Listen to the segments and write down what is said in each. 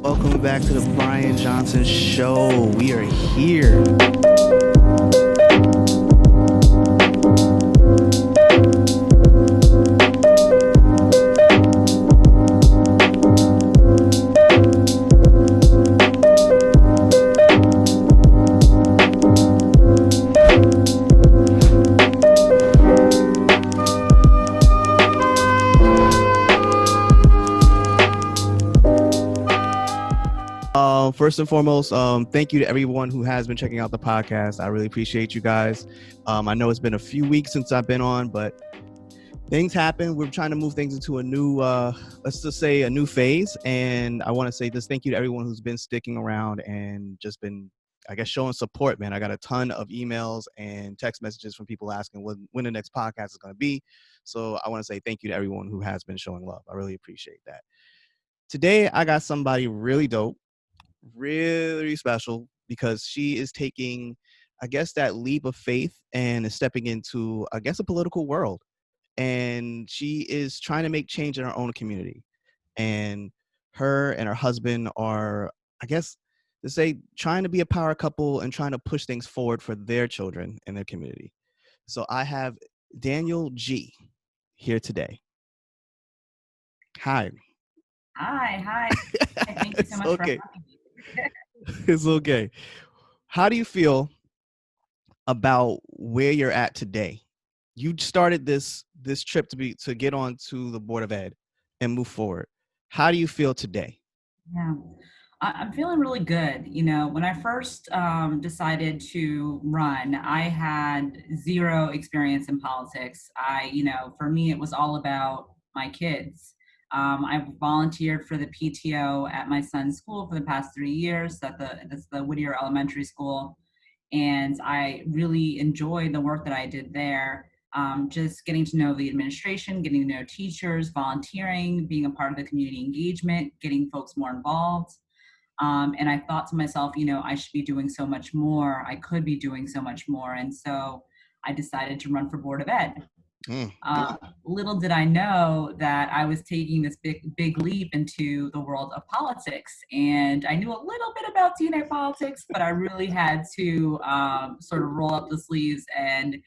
Welcome back to the Brian Johnson Show. We are here. First and foremost, thank you to everyone who has been checking out the podcast. I really appreciate you guys. I know it's been a few weeks since I've been on, but things happen. We're trying to move things into a new, let's just say a new phase. And I want to say this thank you to everyone who's been sticking around and just been, I guess, showing support, man. I got a ton of emails and text messages from people asking when the next podcast is going to be. So I want to say thank you to everyone who has been showing love. I really appreciate that. Today, I got somebody really dope, really special, because she is taking, I guess, that leap of faith and is stepping into, I guess, a political world. And she is trying to make change in her own community. And her and her husband are, I guess, to say, trying to be a power couple and trying to push things forward for their children and their community. So I have Danelle Gee here today. Hi. Hi. Thank you so much for having me. It's okay. How do you feel about where you're at today? You started this trip to get on to the Board of Ed and move forward. How do you feel today? Yeah, I'm feeling really good. You know, when I first decided to run, I had zero experience in politics. For me, it was all about my kids. I've volunteered for the PTO at my son's school for the past 3 years. That's the Whittier Elementary School, and I really enjoyed the work that I did there. Just getting to know the administration, getting to know teachers, volunteering, being a part of the community engagement, getting folks more involved. And I thought to myself, I should be doing so much more. I could be doing so much more. And so I decided to run for Board of Ed. Little did I know that I was taking this big leap into the world of politics. And I knew a little bit about TNEC politics, but I really had to sort of roll up the sleeves and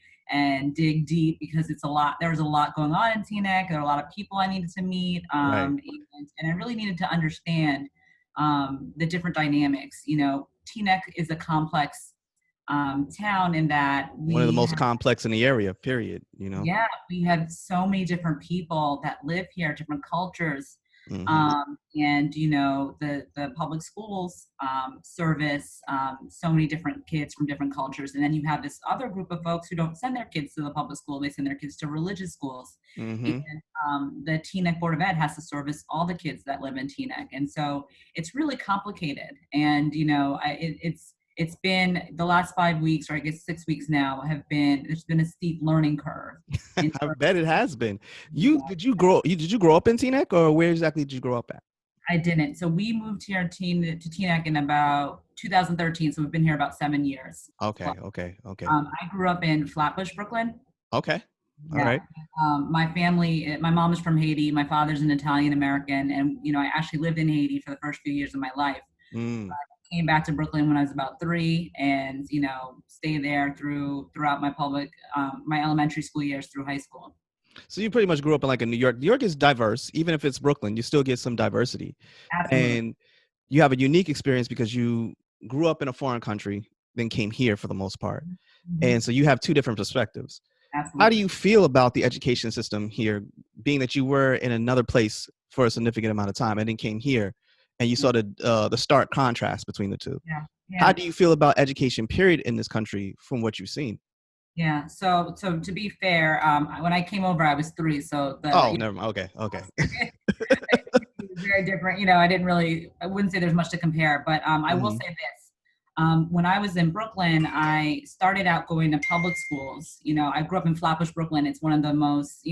dig deep, because it's a lot. There was a lot going on in TNEC. There were a lot of people I needed to meet, Right. and I really needed to understand the different dynamics. TNEC is a complex town in that One of the most complex in the area, period. Yeah, we have so many different people that live here, different cultures. Mm-hmm. And the public schools service so many different kids from different cultures. And then you have this other group of folks who don't send their kids to the public school, they send their kids to religious schools. Mm-hmm. And the TNEC Board of Ed has to service all the kids that live in TNEC. And so it's really complicated. And it's been the last 5 weeks, or I guess 6 weeks now, there's been a steep learning curve. I bet it has been. Did you grow up in Teaneck, or where exactly did you grow up at? I didn't. So we moved here to Teaneck in about 2013. So we've been here about 7 years. Okay. I grew up in Flatbush, Brooklyn. Okay. All right. My family, my mom is from Haiti. My father's an Italian American. And, I actually lived in Haiti for the first few years of my life. Came back to Brooklyn when I was about 3, and stayed there throughout my elementary school years through high school. So you pretty much grew up in like a New York. New York is diverse, even if it's Brooklyn. You still get some diversity. Absolutely. And you have a unique experience because you grew up in a foreign country, then came here for the most part, and so you have two different perspectives. Absolutely. How do you feel about the education system here, being that you were in another place for a significant amount of time and then came here? And you saw the stark contrast between the two. Yeah. How do you feel about education, period, in this country from what you've seen? Yeah. So to be fair, when I came over, I was 3. So never mind. Okay. Very different. I wouldn't say there's much to compare, but I will say this. When I was in Brooklyn, I started out going to public schools. I grew up in Flatbush, Brooklyn. It's one of the most,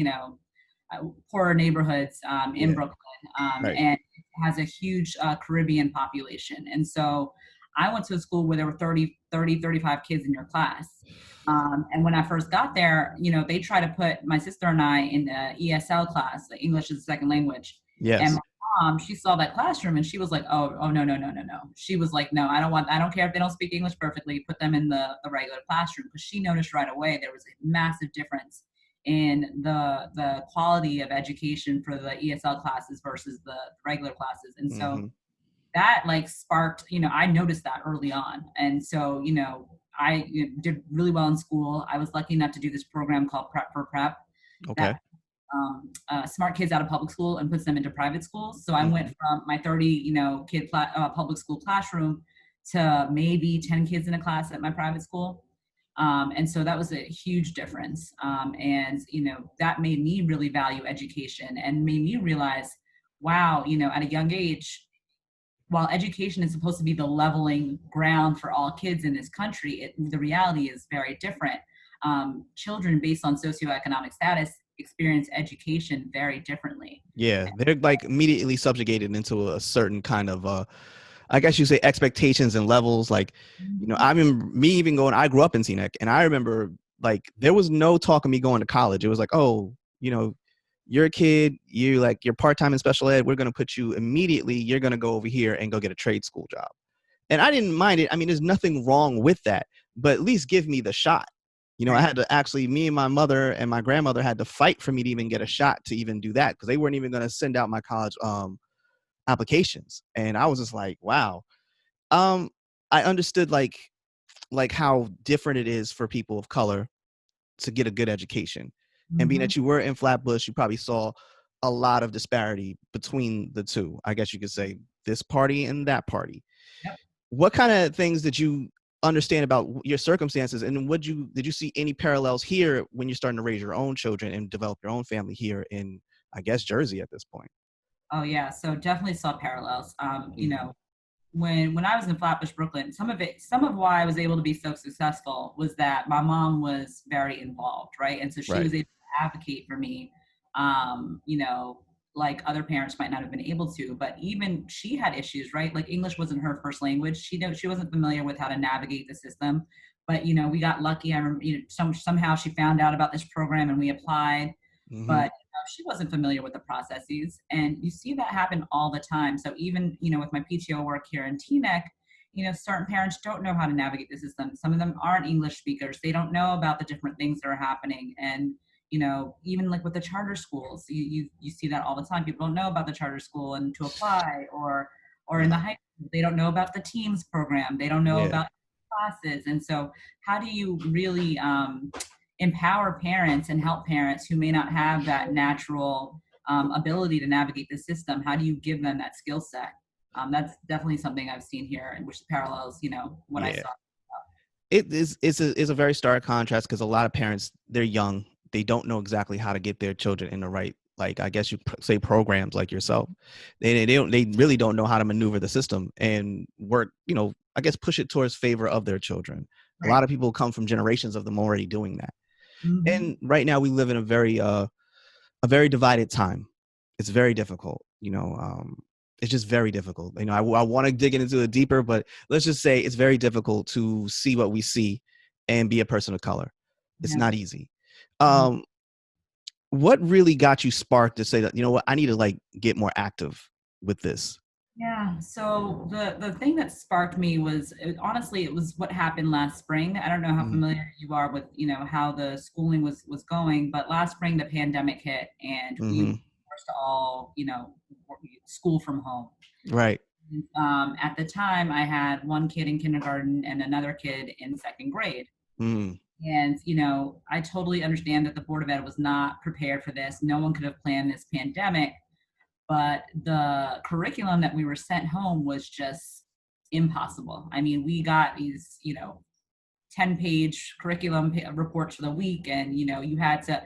poorer neighborhoods in Brooklyn. Right. And it has a huge Caribbean population. And so I went to a school where there were 35 kids in your class. And when I first got there, they try to put my sister and I in the ESL class, the English as a second language. Yes. And my mom, she saw that classroom and she was like, oh, no, no, no, no, no. She was like, no, I don't care if they don't speak English perfectly, put them in the regular classroom. Because she noticed right away there was a massive difference in the quality of education for the ESL classes versus the regular classes. And so Mm-hmm. that like sparked, I noticed that early on. And so, I did really well in school. I was lucky enough to do this program called Prep for Prep that Okay. smart kids out of public school and puts them into private schools. So I went Mm-hmm. from my 30, public school classroom to maybe 10 kids in a class at my private school. And so that was a huge difference. And, that made me really value education and made me realize, wow, at a young age, while education is supposed to be the leveling ground for all kids in this country, the reality is very different. Children based on socioeconomic status experience education very differently. Yeah, they're like immediately subjugated into a certain kind of I guess you say expectations and levels. Like, Mhm. I remember me even going, I grew up in Teaneck, and I remember like there was no talk of me going to college. It was like, oh, you're a kid, you're part-time in special ed, we're gonna put you immediately, you're gonna go over here and go get a trade school job. And I didn't mind it. I mean, there's nothing wrong with that, but at least give me the shot. I Right. had to actually, me and my mother and my grandmother had to fight for me to even get a shot to even do that because they weren't even going to send out my college applications. And I was just like, wow. Um, I understood like how different it is for people of color to get a good education. And being Hmm. that you were in Flatbush, you probably saw a lot of disparity between the two. I guess you could say this party and that party. Yep. What kind of things did you understand about your circumstances, and did you see any parallels here when you're starting to raise your own children and develop your own family here in, I guess, Jersey at this point? Oh yeah. So definitely saw parallels. Mm-hmm. When I was in Flatbush, Brooklyn, some of why I was able to be so successful was that my mom was very involved, right? And so she Right. was able to advocate for me, like other parents might not have been able to. But even she had issues, right? Like English wasn't her first language. She wasn't familiar with how to navigate the system. But we got lucky. I remember, somehow she found out about this program and we applied. Mm-hmm. But she wasn't familiar with the processes. And you see that happen all the time. So even, with my PTO work here in TNEC, certain parents don't know how to navigate the system. Some of them aren't English speakers. They don't know about the different things that are happening. And, even like with the charter schools, you see that all the time. People don't know about the charter school and to apply, or in the Yeah. high school, they don't know about the Teams program. They don't know Yeah. about classes. And so how do you really empower parents and help parents who may not have that natural ability to navigate the system? How do you give them that skill set? That's definitely something I've seen here, and which parallels, what I Yeah. saw. It's a very stark contrast because a lot of parents, they're young, they don't know exactly how to get their children in the right, like, I guess you say, programs like yourself. They really don't know how to maneuver the system and work, I guess push it towards favor of their children. A lot Right. of people come from generations of them already doing that. Mm-hmm. And right now we live in a very divided time. It's very difficult. It's just very difficult. I want to dig into it deeper, but let's just say it's very difficult to see what we see and be a person of color. It's Yeah. not easy. Mhm. Um, what really got you sparked to say that, what, I need to like get more active with this? Yeah. So the thing that sparked me was honestly it was what happened last spring. I don't know how Mm-hmm. familiar you are with how the schooling was going, but last spring the pandemic hit and we were Mm-hmm. forced to all school from home. Right. At the time, I had one kid in kindergarten and another kid in second grade. Mm-hmm. And, I totally understand that the Board of Ed was not prepared for this. No one could have planned this pandemic, but the curriculum that we were sent home was just impossible. I mean, we got these, 10-page curriculum reports for the week, and, you had to,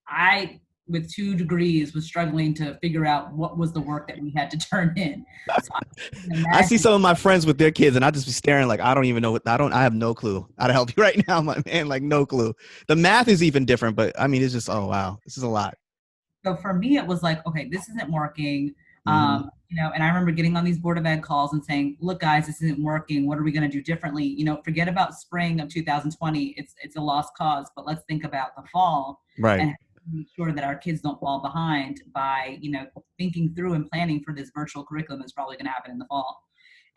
I, with 2 degrees, was struggling to figure out what was the work that we had to turn in. So I can I see imagine. some of my friends with their kids, and I just be staring like I don't even know. I have no clue how to help you right now, my man. Like no clue. The math is even different, but I mean, it's just, oh wow, this is a lot. So for me, it was like, okay, this isn't working. Mm-hmm. And I remember getting on these Board of Ed calls and saying, look, guys, this isn't working. What are we going to do differently? Forget about spring of 2020. It's a lost cause, but let's think about the fall Right. and make sure that our kids don't fall behind by, thinking through and planning for this virtual curriculum that's probably going to happen in the fall.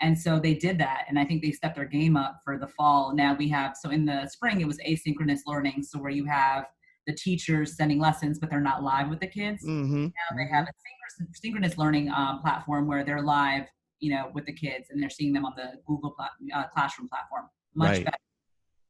And so they did that. And I think they stepped their game up for the fall. Now we have, so in the spring, it was asynchronous learning. So where you have the teachers sending lessons, but they're not live with the kids. Mm-hmm. Now they Mm-hmm. have a synchronous learning platform where they're live, with the kids, and they're seeing them on the Google Classroom platform. Much Right. better.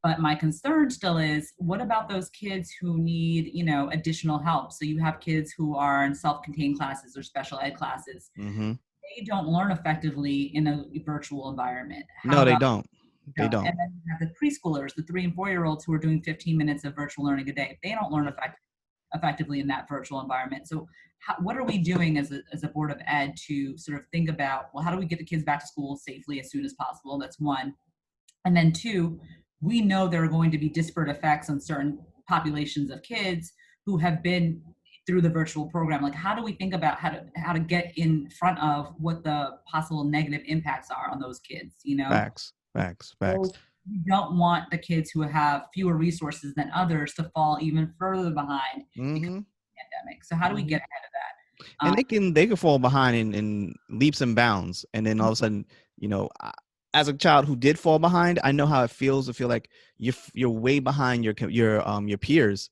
But my concern still is, what about those kids who need, additional help? So you have kids who are in self-contained classes or special ed classes. Mm-hmm. They don't learn effectively in a virtual environment. How No, they about don't. They don't? don't. And then you have the preschoolers, the 3 and 4-year-olds who are doing 15 minutes of virtual learning a day. They don't learn effectively in that virtual environment. So what are we doing as a board of ed to sort of think about, well, how do we get the kids back to school safely as soon as possible? That's one. And then two, we know there are going to be disparate effects on certain populations of kids who have been through the virtual program. Like, how do we think about how to get in front of what the possible negative impacts are on those kids, Facts. Facts. Facts. So we don't want the kids who have fewer resources than others to fall even further behind because Mm-hmm. of the pandemic. So how do we Mm-hmm. get ahead of that? And they can fall behind in leaps and bounds, and then all of a sudden, as a child who did fall behind, I know how it feels to feel like you're way behind your peers,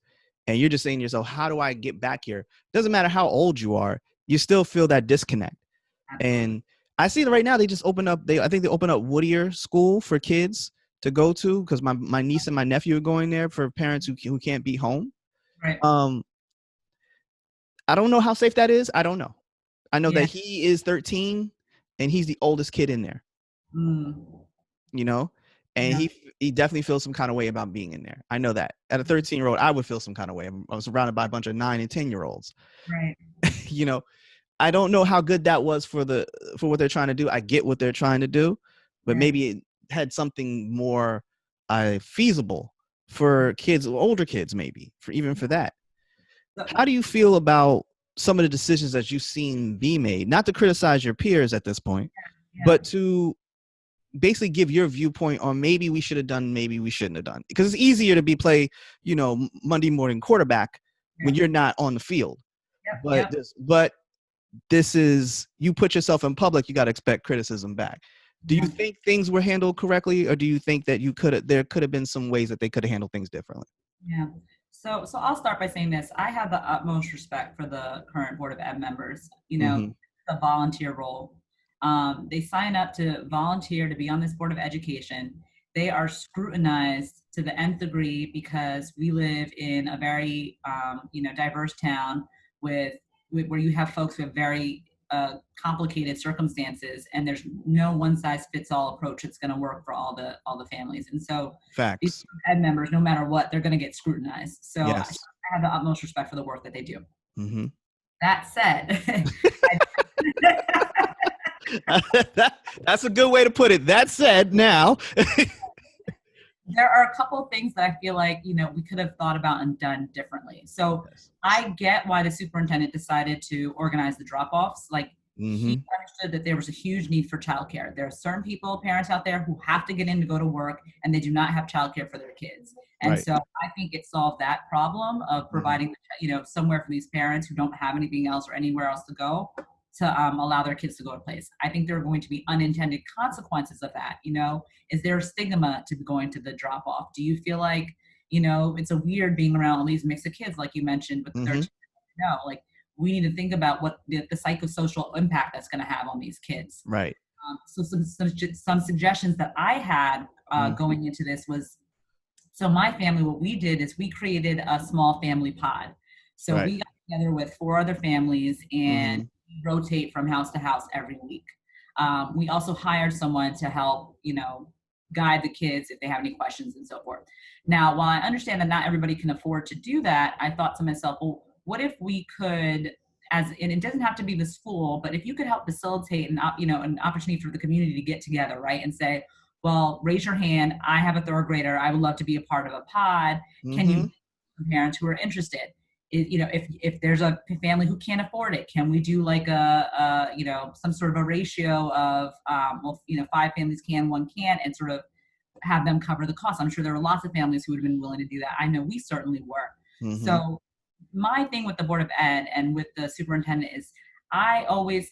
and you're just saying to yourself, how do I get back here? Doesn't matter how old you are, you still feel that disconnect. Absolutely. And I see that right now. They just opened up. I think they opened up Whittier School for kids to go to, because my niece and my nephew are going there for parents who can't be home. Right. I don't know how safe that is. I don't know. I know that Yeah. he is 13 and he's the oldest kid in there, Mm. and Yeah. he definitely feels some kind of way about being in there. I know that at a 13-year-old, I would feel some kind of way. I was surrounded by a bunch of 9 and 10-year-olds. Right. I don't know how good that was for what they're trying to do. I get what they're trying to do, but Right. maybe it had something more feasible for kids, older kids, maybe for that. So, How do you feel about some of the decisions that you've seen be made? Not to criticize your peers at this point, yeah. but to basically give your viewpoint on maybe we should have done, maybe we shouldn't have done. Because it's easier to play, Monday morning quarterback when Yeah. you're not on the field. Yep. But Yep. this is, you put yourself in public, you got to expect criticism back. Do you Yeah. think things were handled correctly, or do you think that there could have been some ways that they could have handled things differently? Yeah. So I'll start by saying this. I have the utmost respect for the current Board of Ed members, Mm-hmm. the volunteer role. They sign up to volunteer to be on this Board of Education. They are scrutinized to the nth degree because we live in a very, diverse town where you have folks who have very complicated circumstances, and there's no one size fits all approach that's going to work for all the families. And so these Facts. ed members, no matter what, they're going to get scrutinized. So I Yes. have the utmost respect for the work that they do. Mm-hmm. That said, That's a good way to put it. That said, now. there are a couple of things that I feel like, we could have thought about and done differently. So Yes. I get why the superintendent decided to organize the drop-offs. Like, Mm-hmm. he understood that there was a huge need for childcare. There are certain parents out there who have to get in to go to work, and they do not have childcare for their kids. And Right. so I think it solved that problem of providing, somewhere for these parents who don't have anything else or anywhere else to go, to allow their kids to go to place. I think there are going to be unintended consequences of that. Is there a stigma to going to the drop off? Do you feel like, it's a weird being around all these mix of kids, like you mentioned with the Mm-hmm. 13? No, like, we need to think about what the psychosocial impact that's going to have on these kids. Right. So some suggestions that I had going into this was, so my family, what we did is we created a small family pod. So Right. we got together with 4 other families and Mm-hmm. rotate from house to house every week. We also hired someone to help, guide the kids if they have any questions and so forth. Now, while I understand that not everybody can afford to do that, I thought to myself, well, what if we could, and it doesn't have to be the school, but if you could help facilitate an opportunity for the community to get together, right, and say, well, raise your hand. I have a 3rd grader. I would love to be a part of a pod. Can Mm-hmm. you parents who are interested? If there's a family who can't afford it, can we do like some sort of a ratio of 5 families can, 1 can't, and sort of have them cover the cost? I'm sure there were lots of families who would have been willing to do that. I know we certainly were. Mm-hmm. So my thing with the Board of Ed and with the superintendent is I always,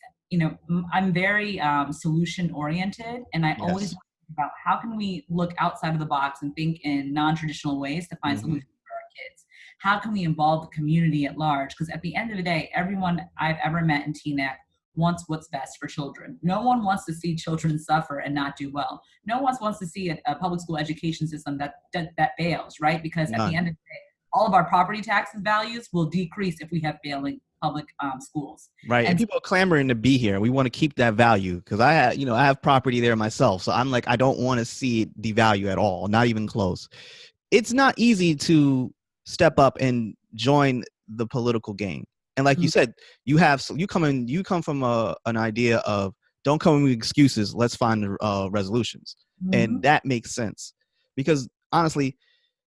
I'm very solution oriented, and I always Yes. want to think about how can we look outside of the box and think in non-traditional ways to find Hmm. solutions for our kids. How can we involve the community at large? Because at the end of the day, everyone I've ever met in TNEC wants what's best for children. No one wants to see children suffer and not do well. No one wants to see a public school education system that fails, right? Because at the None. end of the day, all of our property taxes values will decrease if we have failing public schools. Right. And And people are clamoring to be here. We want to keep that value because I have property there myself. So I'm like, I don't want to see it devalue at all, not even close. It's not easy to step up and join the political game. And like you said, you come from an idea of don't come with excuses. Let's find resolutions. And mm-hmm, that makes sense because honestly,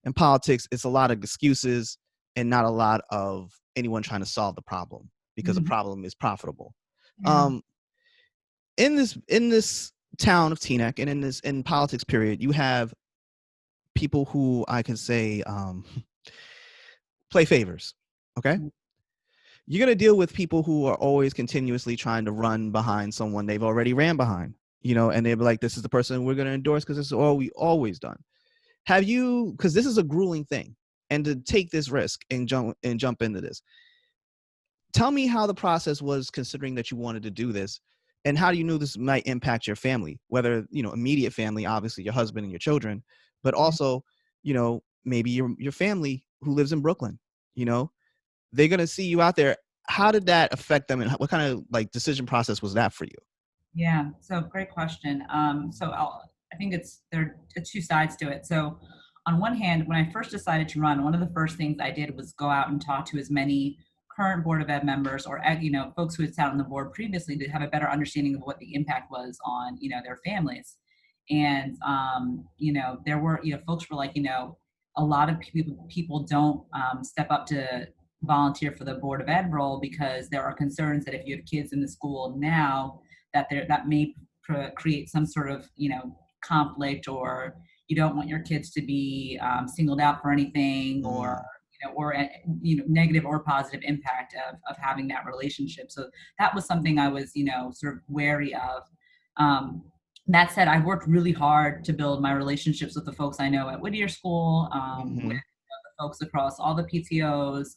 in politics, it's a lot of excuses and not a lot of anyone trying to solve the problem because the mm-hmm, problem is profitable. yeah, Um, in this town of Teaneck and in politics period, you have people who I can say play favors. Okay, you're gonna deal with people who are always continuously trying to run behind someone they've already ran behind. And they'll be like, "This is the person we're gonna endorse because this is all we always done." Have you? Because this is a grueling thing, and to take this risk and jump into this, tell me how the process was considering that you wanted to do this, and how do you know this might impact your family, whether immediate family, obviously your husband and your children, but yeah. also maybe your family who lives in Brooklyn. you know they're going to see you out there. How did that affect them, and what kind of like decision process was that for you? Yeah, so great question. I think there are two sides to it. So, on one hand, when I first decided to run, one of the first things I did was go out and talk to as many current Board of Ed members or folks who had sat on the board previously to have a better understanding of what the impact was on their families. And there were folks were like a lot of people don't step up to volunteer for the Board of Ed role because there are concerns that if you have kids in the school now that may create some sort of conflict, or you don't want your kids to be singled out for anything, or Mm, negative or positive impact of having that relationship. So that was something I was sort of wary of. um, that said, I worked really hard to build my relationships with the folks I know at Whittier School, with mm-hmm, the folks across all the PTOs.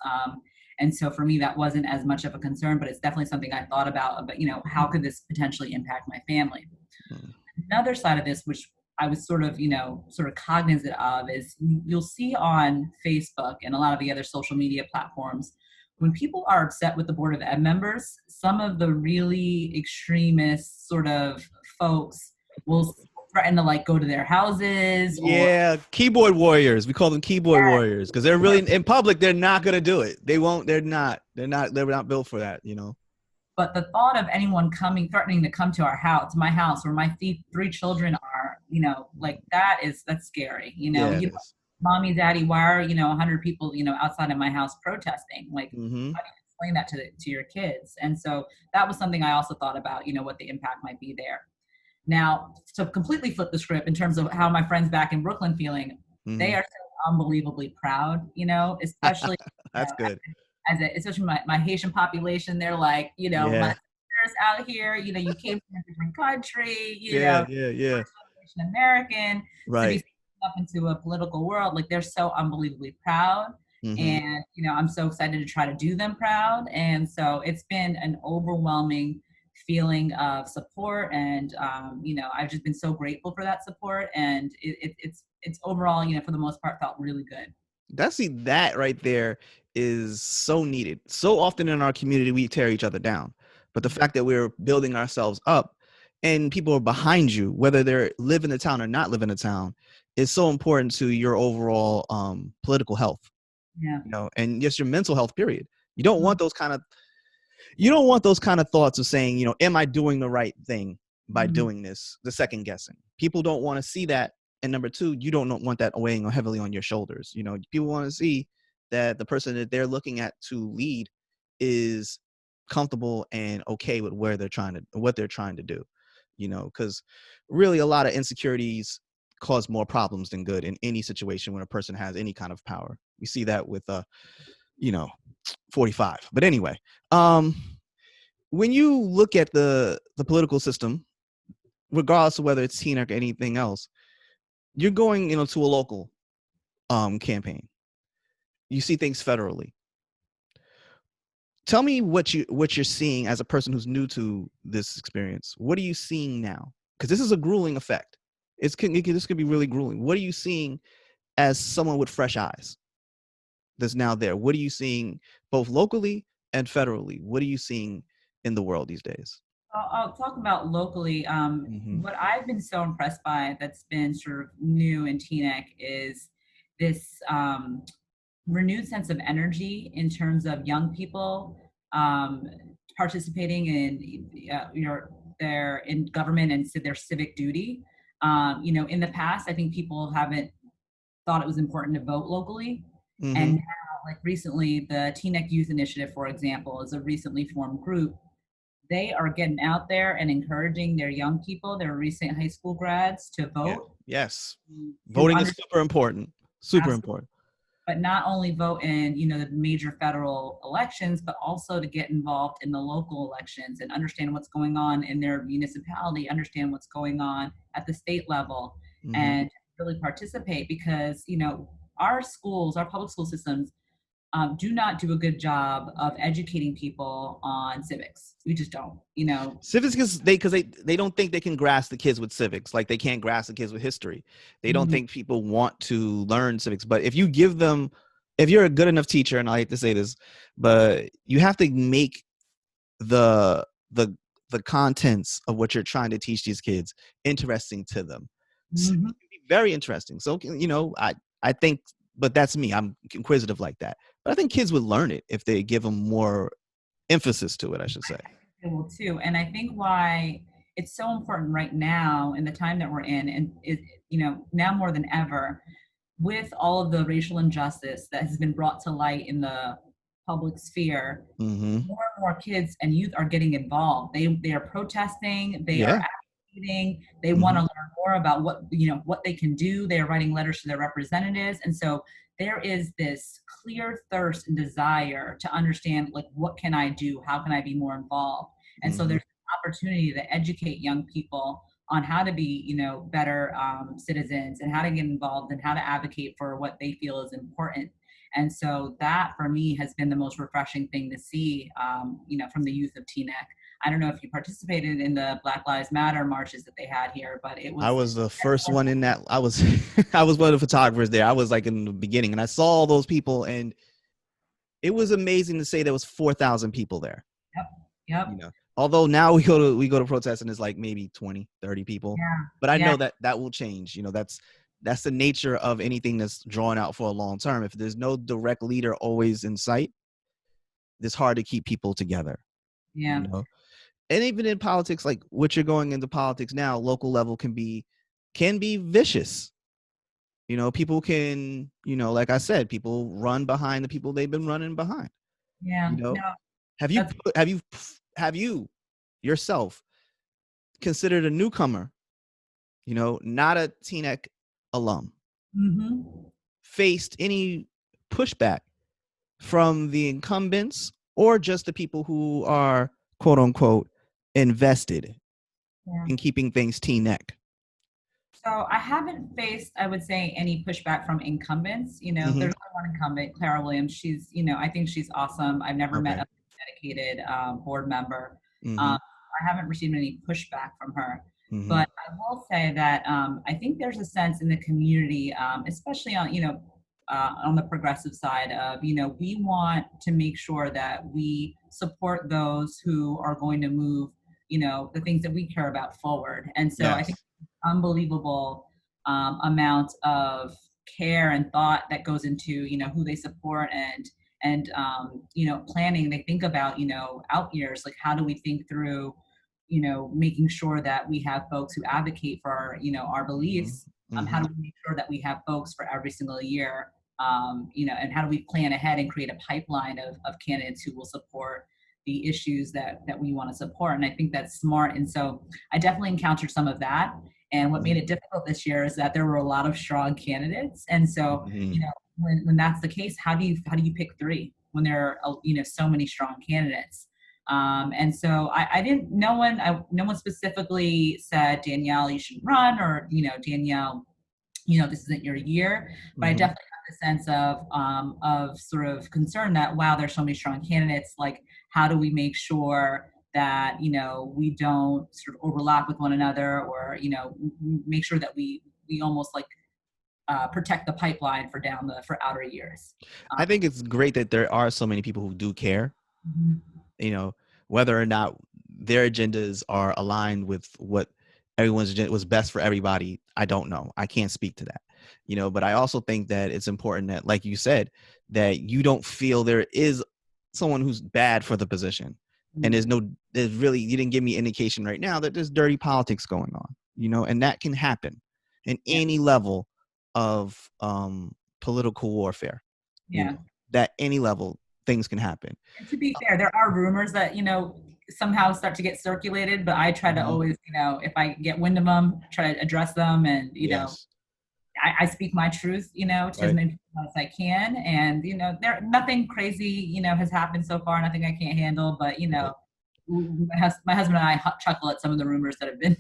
And so for me, that wasn't as much of a concern, but it's definitely something I thought about, how could this potentially impact my family? mm, Another side of this, which I was sort of cognizant of, is you'll see on Facebook and a lot of the other social media platforms, when people are upset with the Board of Ed members, some of the really extremist sort of folks will threaten to like go to their houses or yeah, keyboard warriors. We call them keyboard warriors because they're really in public. They're not gonna do it. They won't. They're not built for that. but the thought of anyone threatening to come to my house where my three children are, like that's scary. Yeah, it is. Mommy, daddy, why are 100 people, outside of my house protesting? Like, Mm-hmm. how do you explain that to your kids? And so that was something I also thought about, what the impact might be there. Now, to completely flip the script in terms of how my friends back in Brooklyn feeling, they Mm-hmm. are so unbelievably proud, especially you That's know, good. especially my Haitian population. They're like, my Yeah. sisters out here, you came from a different country, Yeah. Yeah. Yeah. Asian American, to be Right. up into a political world. Like they're so unbelievably proud. Mm-hmm. And, I'm so excited to try to do them proud. And so it's been an overwhelming feeling of support. And, I've just been so grateful for that support. And it's overall, for the most part, felt really good. That right there is so needed. So often in our community, we tear each other down. But the fact that we're building ourselves up and people are behind you, whether they live in the town or not live in the town, is so important to your overall political health. Yeah. And just your mental health. Period. You don't want those kind of thoughts of saying, am I doing the right thing by Mm-hmm. doing this? The second guessing. People don't want to see that. And number two, you don't want that weighing heavily on your shoulders. People want to see that the person that they're looking at to lead is comfortable and okay with what they're trying to do. Because really a lot of insecurities cause more problems than good in any situation when a person has any kind of power. We see that with you know, 45. But anyway, um, when you look at the political system, regardless of whether it's TNEC or anything else, you're going, to a local campaign. You see things federally. Tell me what you're seeing as a person who's new to this experience. What are you seeing now? Because this is a grueling effect. This could be really grueling. What are you seeing as someone with fresh eyes that's now there? What are you seeing both locally and federally? What are you seeing in the world these days? I'll talk about locally. Mm-hmm. What I've been so impressed by that's been sort of new in TNEC is this renewed sense of energy in terms of young people um, participating in their in government and their civic duty. In the past, I think people haven't thought it was important to vote locally, and Mm-hmm. now, like recently, the TNEC Youth Initiative, for example, is a recently formed group. They are getting out there and encouraging their young people, their recent high school grads, to Yeah. vote, Yes. to Voting is understand, super important. Super important. but not only vote in the major federal elections, but also to get involved in the local elections and understand what's going on in their municipality, understand what's going on at the state level, Mm-hmm. and really participate, because our schools, our public school systems, do not do a good job of educating people on civics. We just don't. Civics because they don't think they can grasp the kids with civics like they can't grasp the kids with history. They don't Mhm. think people want to learn civics. But if you give them, if you're a good enough teacher, and I hate to say this, but you have to make the the the contents of what you're trying to teach these kids interesting to them. Civics Mhm. can be very interesting. So I think, but that's me. I'm inquisitive like that. But I think kids would learn it if they give them more emphasis to it, I should say. It will too. And I think why it's so important right now in the time that we're in, and now more than ever, with all of the racial injustice that has been brought to light in the public sphere, Mm-hmm. more and more kids and youth are getting involved. They are protesting, they are Yeah. advocating, they want to Mm-hmm. learn more about what they can do. They are writing letters to their representatives. And so there is this clear thirst and desire to understand, like, what can I do? How can I be more involved? And so Mm-hmm. there's an opportunity to educate young people on how to be, better citizens, and how to get involved and how to advocate for what they feel is important. And so that for me has been the most refreshing thing to see, from the youth of TNEC. I don't know if you participated in the Black Lives Matter marches that they had here, but it I was. was the first one in that. I was I was one of the photographers there. I was like in the beginning, and I saw all those people, and it was amazing to say there was 4,000 people there. Yep, You yep, know, although now we go to protest and it's like maybe 20, 30 people, yeah, but I yeah, know that will change. That's the nature of anything that's drawn out for a long term. If there's no direct leader always in sight, it's hard to keep people together. You yeah, know, and even in politics, like what you're going into politics now, local level can be vicious. People can, like I said, people run behind the people they've been running behind. yeah. You know, No, have you that's. have you yourself considered a newcomer, not a TNEC alum, Mm-hmm. faced any pushback from the incumbents or just the people who are quote unquote invested Yeah. in keeping things TNEC? So I haven't faced, I would say, any pushback from incumbents. Mm-hmm. There's only one incumbent, Clara Williams. I think she's awesome. I've never met Okay. a dedicated board member. Mm-hmm. I haven't received any pushback from her. Mm-hmm. But I will say that I think there's a sense in the community, especially on the progressive side of, we want to make sure that we support those who are going to move, the things that we care about forward. And so I think Yes. unbelievable amount of care and thought that goes into who they support, and planning. They think about out years, like how do we think through making sure that we have folks who advocate for our Mm-hmm. beliefs. How Mm-hmm. do we make sure that we have folks for every single year, and how do we plan ahead and create a pipeline of candidates who will support the issues that we want to support. And I think that's smart. And so I definitely encountered some of that. And what made it difficult this year is that there were a lot of strong candidates. And so, Mm-hmm. when that's the case, how do you pick three? when there are, so many strong candidates. And so I didn't, no one specifically said, Danielle, you shouldn't run, or, Danielle, this isn't your year. But I Mm-hmm. definitely have the sense of sort of concern that, wow, there's so many strong candidates. Like, how do we make sure that, we don't sort of overlap with one another, or, make sure that we almost like protect the pipeline for outer years. I think it's great that there are so many people who do care, Mhm. you know, whether or not their agendas are aligned with what everyone's agenda was best for everybody. I don't know. I can't speak to that, but I also think that it's important that, like you said, that you don't feel there is someone who's bad for the position. And there's really, you didn't give me indication right now that there's dirty politics going on, and that can happen in Yeah. any level of political warfare, Yeah. that any level things can happen. And to be fair, there are rumors that, somehow start to get circulated, but I try to Mhm. always, if I get wind of them, try to address them. And, Yes. I speak my truth, to as Right. many people as I can. And, there nothing crazy, has happened so far, nothing I can't handle. But, Right. my husband and I chuckle at some of the rumors that have been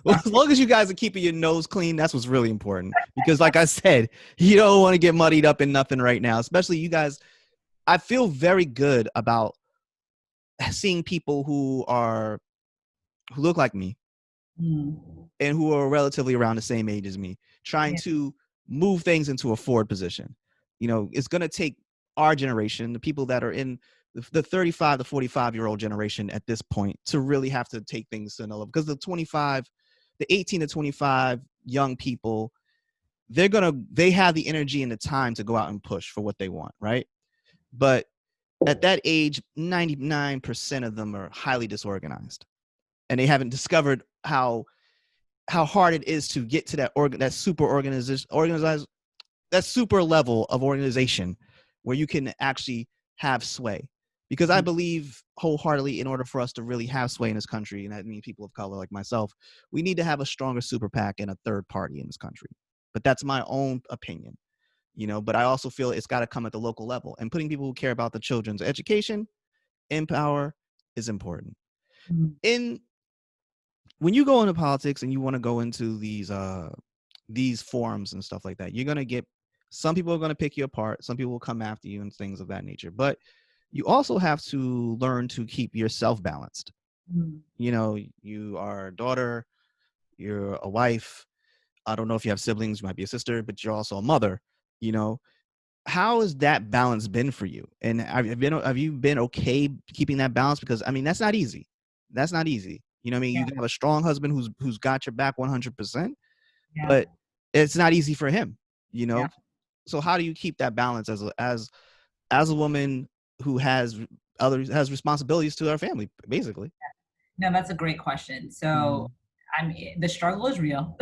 Well, as long as you guys are keeping your nose clean, that's what's really important. Because, like I said, you don't want to get muddied up in nothing right now. Especially you guys. I feel very good about seeing people who look like me Mm. and who are relatively around the same age as me, trying Yeah. to move things into a forward position. It's going to take our generation, the people that are in the 35 to 45-year-old generation at this point, to really have to take things to another level. Because the 18 to 25 young people, they have the energy and the time to go out and push for what they want, right? But at that age, 99% of them are highly disorganized, and they haven't discovered how hard it is to get to that super organized, that super level of organization where you can actually have sway. Because I believe wholeheartedly, in order for us to really have sway in this country, and that means people of color like myself, we need to have a stronger super PAC and a third party in this country. But that's my own opinion, but I also feel it's got to come at the local level, and putting people who care about the children's education in power is important. Mm. In When you go into politics and you want to go into these forums and stuff like that, you're going to get, some people are going to pick you apart, some people will come after you and things of that nature. But you also have to learn to keep yourself balanced. Mm. You are a daughter, you're a wife. I don't know if you have siblings, you might be a sister, but you're also a mother. How has that balance been for you? And have you been okay keeping that balance? Because I mean, that's not easy. That's not easy. You know what I mean? Yeah. You can have a strong husband who's got your back 100%, Yeah. but it's not easy for him, you Yeah. know? So how do you keep that balance as a woman who has responsibilities to her family, basically? No, that's a great question. So, Mhm. the struggle is real.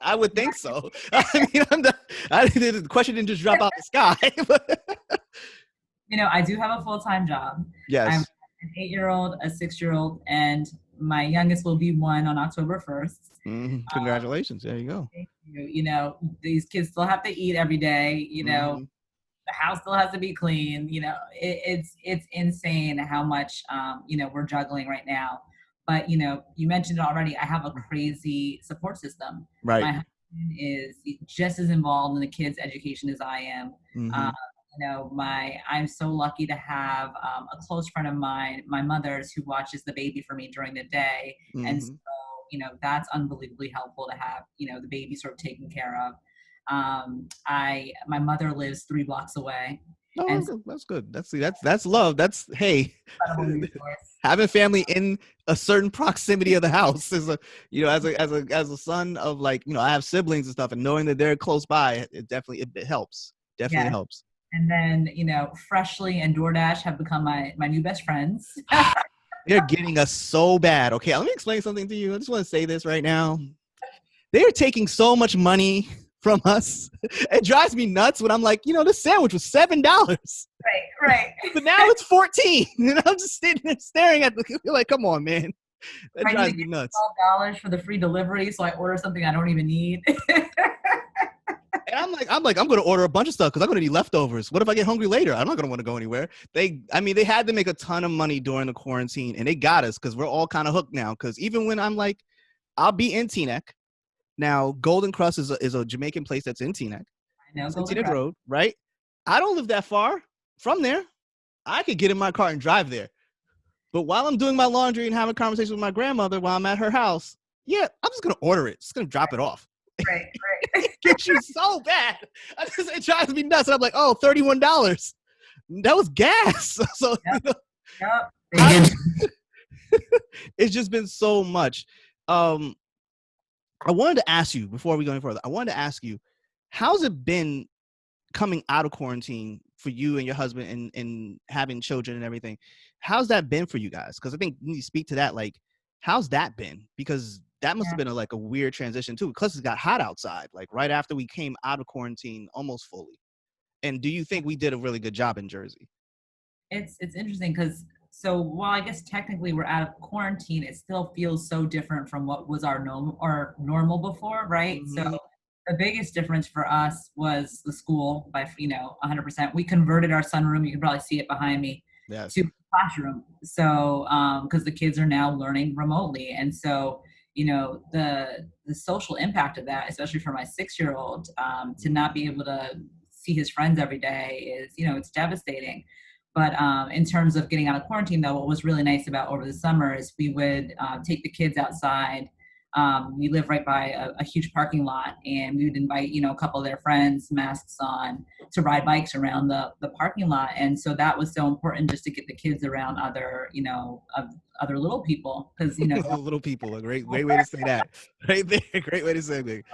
I would think so. I mean, the question didn't just drop out the sky. I do have a full-time job. I'm Yes. an 8-year-old, a 6-year-old, and my youngest will be 1 on October 1st. Congratulations. There you go. Thank you. These kids still have to eat every day. Mhm. The house still has to be clean. It's insane how much we're juggling right now. But you mentioned it already. I have a crazy support system. Right. My husband is just as involved in the kids' education as I am. Um, Mhm. I'm so lucky to have a close friend of mine, my mother's, who watches the baby for me during the day, and so Mhm. that's unbelievably helpful to have the baby sort of taken care of. My mother lives 3 blocks away, No, and that's so good. That's good. That's love. That's, hey, incredible resource. having family in a certain proximity of the house is as a son of, like, I have siblings and stuff, and knowing that they're close by, it helps. Definitely Yes. helps. And then, Freshly and DoorDash have become my new best friends. They're getting us so bad. Okay, let me explain something to you. I just want to say this right now. They're taking so much money from us. It drives me nuts when I'm like, this sandwich was $7. Right. But now it's 14. And I'm just sitting there staring at like, come on, man. That I need to drives me get nuts. $12 for the free delivery, so I order something I don't even need. And I'm going to order a bunch of stuff because I'm going to need leftovers. What if I get hungry later? I'm not going to want to go anywhere. They had to make a ton of money during the quarantine, and they got us because we're all kind of hooked now. Because even when I'm like, I'll be in Teaneck. Now, Golden Crust is a Jamaican place that's in Teaneck. I know It's in Golden Teaneck Crust. Road, right? I don't live that far from there. I could get in my car and drive there. But while I'm doing my laundry and having a conversation with my grandmother while I'm at her house, yeah, I'm just going to order it. Just going to drop it off. Right. It gets you so bad. It drives me nuts. And I'm like, oh, $31. That was gas. So Yep. It's just been so much. I wanted to ask you, before we go any further, how's it been coming out of quarantine for you and your husband and having children and everything? How's that been for you guys? Because I think you need to speak to that. Like, how's that been? Because that must have been a weird transition too, because it got hot outside, like right after we came out of quarantine almost fully. And do you think we did a really good job in Jersey? It's interesting because while I guess technically we're out of quarantine, it still feels so different from what was our normal before, right? Mm-hmm. So the biggest difference for us was the school by 100%. We converted our sunroom. You can probably see it behind me. Yes. To a classroom. So because the kids are now learning remotely, and so the social impact of that, especially for my 6-year-old, to not be able to see his friends every day is it's devastating. But in terms of getting out of quarantine, though, what was really nice about over the summer is we would take the kids outside. We live right by a huge parking lot, and we would invite a couple of their friends, masks on, to ride bikes around the parking lot. And so that was so important, just to get the kids around other other little people, because little people, a great way to say that right there. Great way to say that.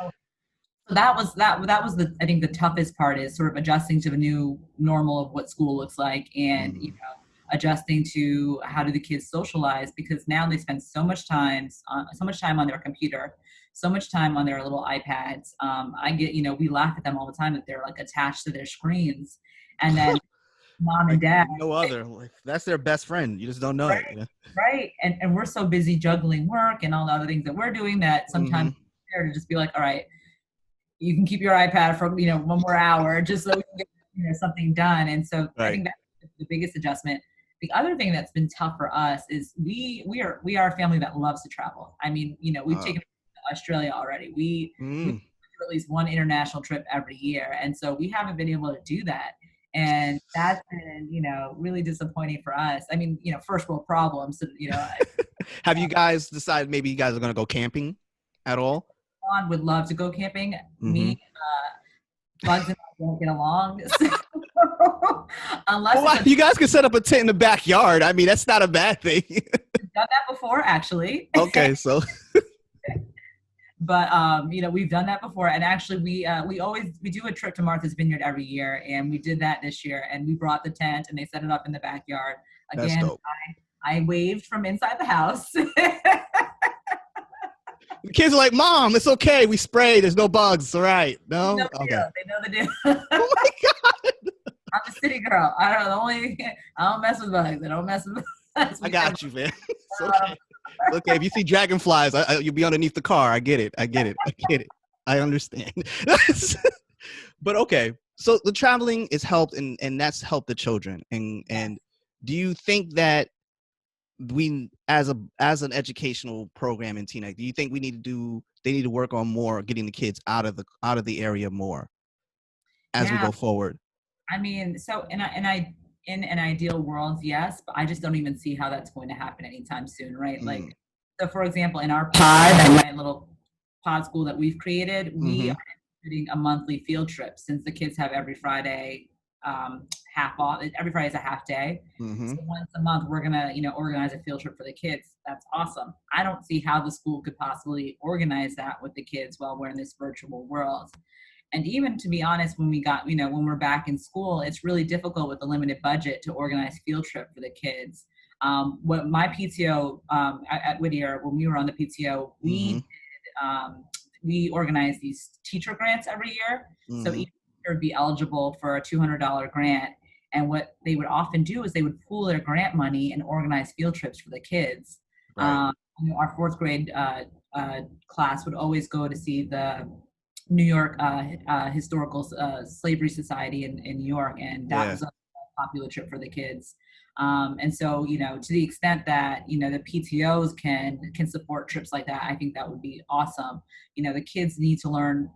So that was I think the toughest part is sort of adjusting to the new normal of what school looks like, and adjusting to how do the kids socialize, because now they spend so much time on their computer, so much time on their little iPads. I get we laugh at them all the time that they're like attached to their screens, and then mom and dad no other, like that's their best friend. You just don't know it. Right. And we're so busy juggling work and all the other things that we're doing that sometimes it's fair to just be like, all right, you can keep your iPad for one more hour just so we can get something done. And so I think that's the biggest adjustment. The other thing that's been tough for us is we are a family that loves to travel. I mean, we've taken to Australia already. We do at least one international trip every year, and so we haven't been able to do that. And that's been, really disappointing for us. I mean, first world problems. Have you guys decided maybe you guys are going to go camping at all? Juan would love to go camping. Me, Bugs and I don't get along. Unless you guys can set up a tent in the backyard. I mean, that's not a bad thing. We've done that before, actually. Okay, so. But we've done that before, and actually we do a trip to Martha's Vineyard every year, and we did that this year, and we brought the tent and they set it up in the backyard. Again, I waved from inside the house. The kids are like, "Mom, it's okay. We sprayed. There's no bugs. It's all right." No, they know the deal. Oh my God! I'm a city girl. I don't mess with bugs. I don't mess with bugs. I got you, man. It's okay. Okay, if you see dragonflies, you'll be underneath the car. I get it. I understand. But okay, so the traveling is helped, and that's helped the children. And do you think that we, as an educational program in Teaneck, do you think they need to work on more getting the kids out of the area more as we go forward? I mean, so in an ideal world, yes, but I just don't even see how that's going to happen anytime soon, right? Like, so for example, in our pod, my little pod school that we've created, we are doing a monthly field trip, since the kids have every Friday half off. Every Friday is a half day. So once a month, we're gonna organize a field trip for the kids. That's awesome. I don't see how the school could possibly organize that with the kids while we're in this virtual world. And even, to be honest, when we're back in school, it's really difficult with a limited budget to organize field trip for the kids. What my PTO at Whittier, when we were on the PTO, we organized these teacher grants every year. So each teacher would be eligible for a $200 grant. And what they would often do is they would pool their grant money and organize field trips for the kids. Right. Our fourth grade class would always go to see the New York Historical Slavery Society in New York, and that Yeah. was a popular trip for the kids. And so, to the extent that the PTOs can support trips like that, I think that would be awesome. The kids need to learn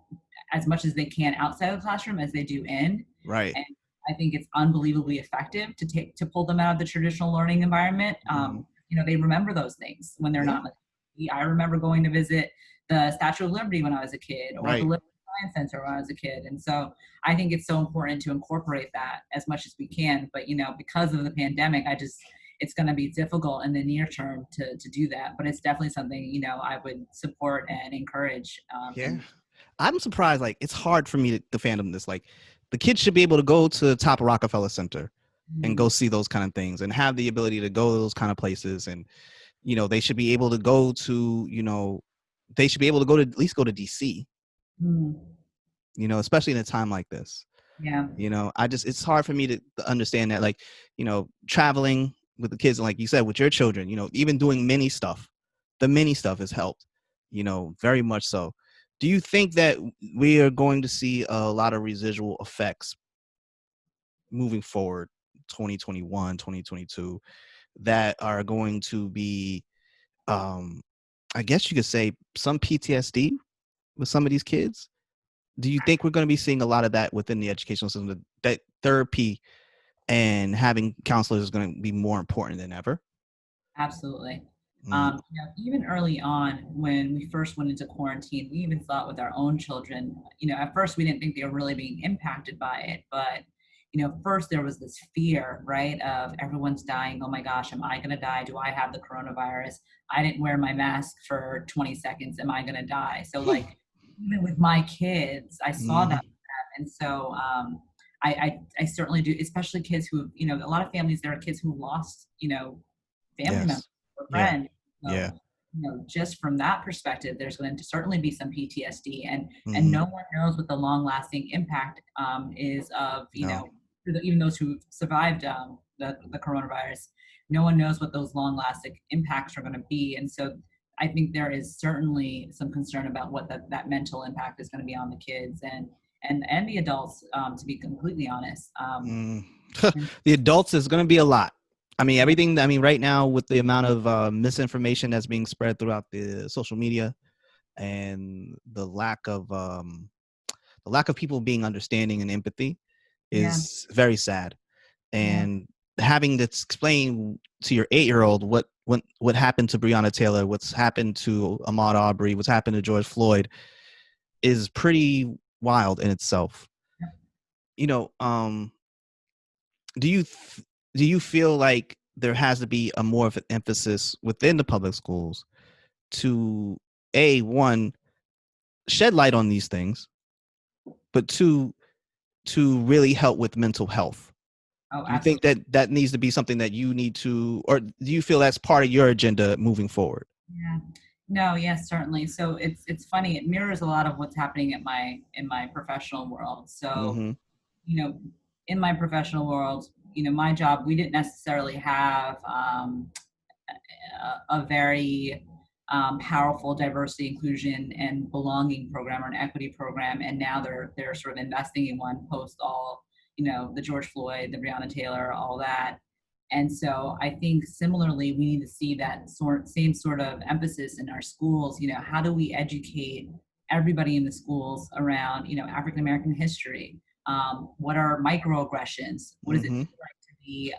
as much as they can outside of the classroom as they do in, Right. and I think it's unbelievably effective to pull them out of the traditional learning environment. Hmm. They remember those things when they're Yeah. not. I remember going to visit the Statue of Liberty when I was a kid, or the Right. Liberty Science Center when I was a kid, and so I think it's so important to incorporate that as much as we can. But because of the pandemic, it's going to be difficult in the near term to do that. But it's definitely something I would support and encourage. Yeah. I'm surprised. Like, it's hard for me to fandom this. Like, the kids should be able to go to the top of Rockefeller Center and go Mhm. see those kind of things and have the ability to go to those kind of places. And, they should be able to go to, they should be able to go to at least go to DC, Mhm. especially in a time like this. Yeah, It's hard for me to understand that, like, traveling with the kids, and like you said, with your children, even doing the mini stuff has helped, very much so. Do you think that we are going to see a lot of residual effects moving forward, 2021, 2022, that are going to be, um, I guess you could say, some PTSD with some of these kids? Do you think we're going to be seeing a lot of that within the educational system, that therapy and having counselors is going to be more important than ever? absolutely. Mm, Even early on, when we first went into quarantine, we even thought with our own children, at first we didn't think they were really being impacted by it, but first there was this fear, right, of everyone's dying. Oh my gosh, am I going to die? Do I have the coronavirus? I didn't wear my mask for 20 seconds. Am I going to die? So, like, even with my kids, I saw that. mm-hmm. And so, I certainly do, especially kids who, a lot of families, there are kids who lost, family members Yes. or Yeah. friends. Yeah. So, just from that perspective, there's going to certainly be some PTSD, and Mm-hmm. no one knows what the long lasting impact is of, No. even those who survived the coronavirus. No one knows what those long lasting impacts are going to be, and so I think there is certainly some concern about what that mental impact is going to be on the kids and the adults, to be completely honest. Mm. And The adults is going to be a lot. I mean, everything. I mean, right now with the amount of misinformation that's being spread throughout the social media and the lack of people being understanding and empathy yeah, is very sad. yeah, And having to explain to your 8-year-old what happened to Breonna Taylor, what's happened to Ahmaud Arbery, what's happened to George Floyd is pretty wild in itself. You know, do you do you feel like there has to be a more of an emphasis within the public schools to one, shed light on these things, but two, to really help with mental health? oh, Do you think absolutely. that that needs to be something that you need to, or do you feel that's part of your agenda moving forward? Yeah. No, yes, certainly. So it's funny. It mirrors a lot of what's happening at in my professional world. So, Mm-hmm. you know, in my professional world, my job, we didn't necessarily have a very powerful diversity, inclusion, and belonging program or an equity program, and now they're sort of investing in one post all the George Floyd, the Breonna Taylor, all that. And so I think similarly, we need to see that same sort of emphasis in our schools. How do we educate everybody in the schools around African American history? What are microaggressions? What does it Mm-hmm. feel like to be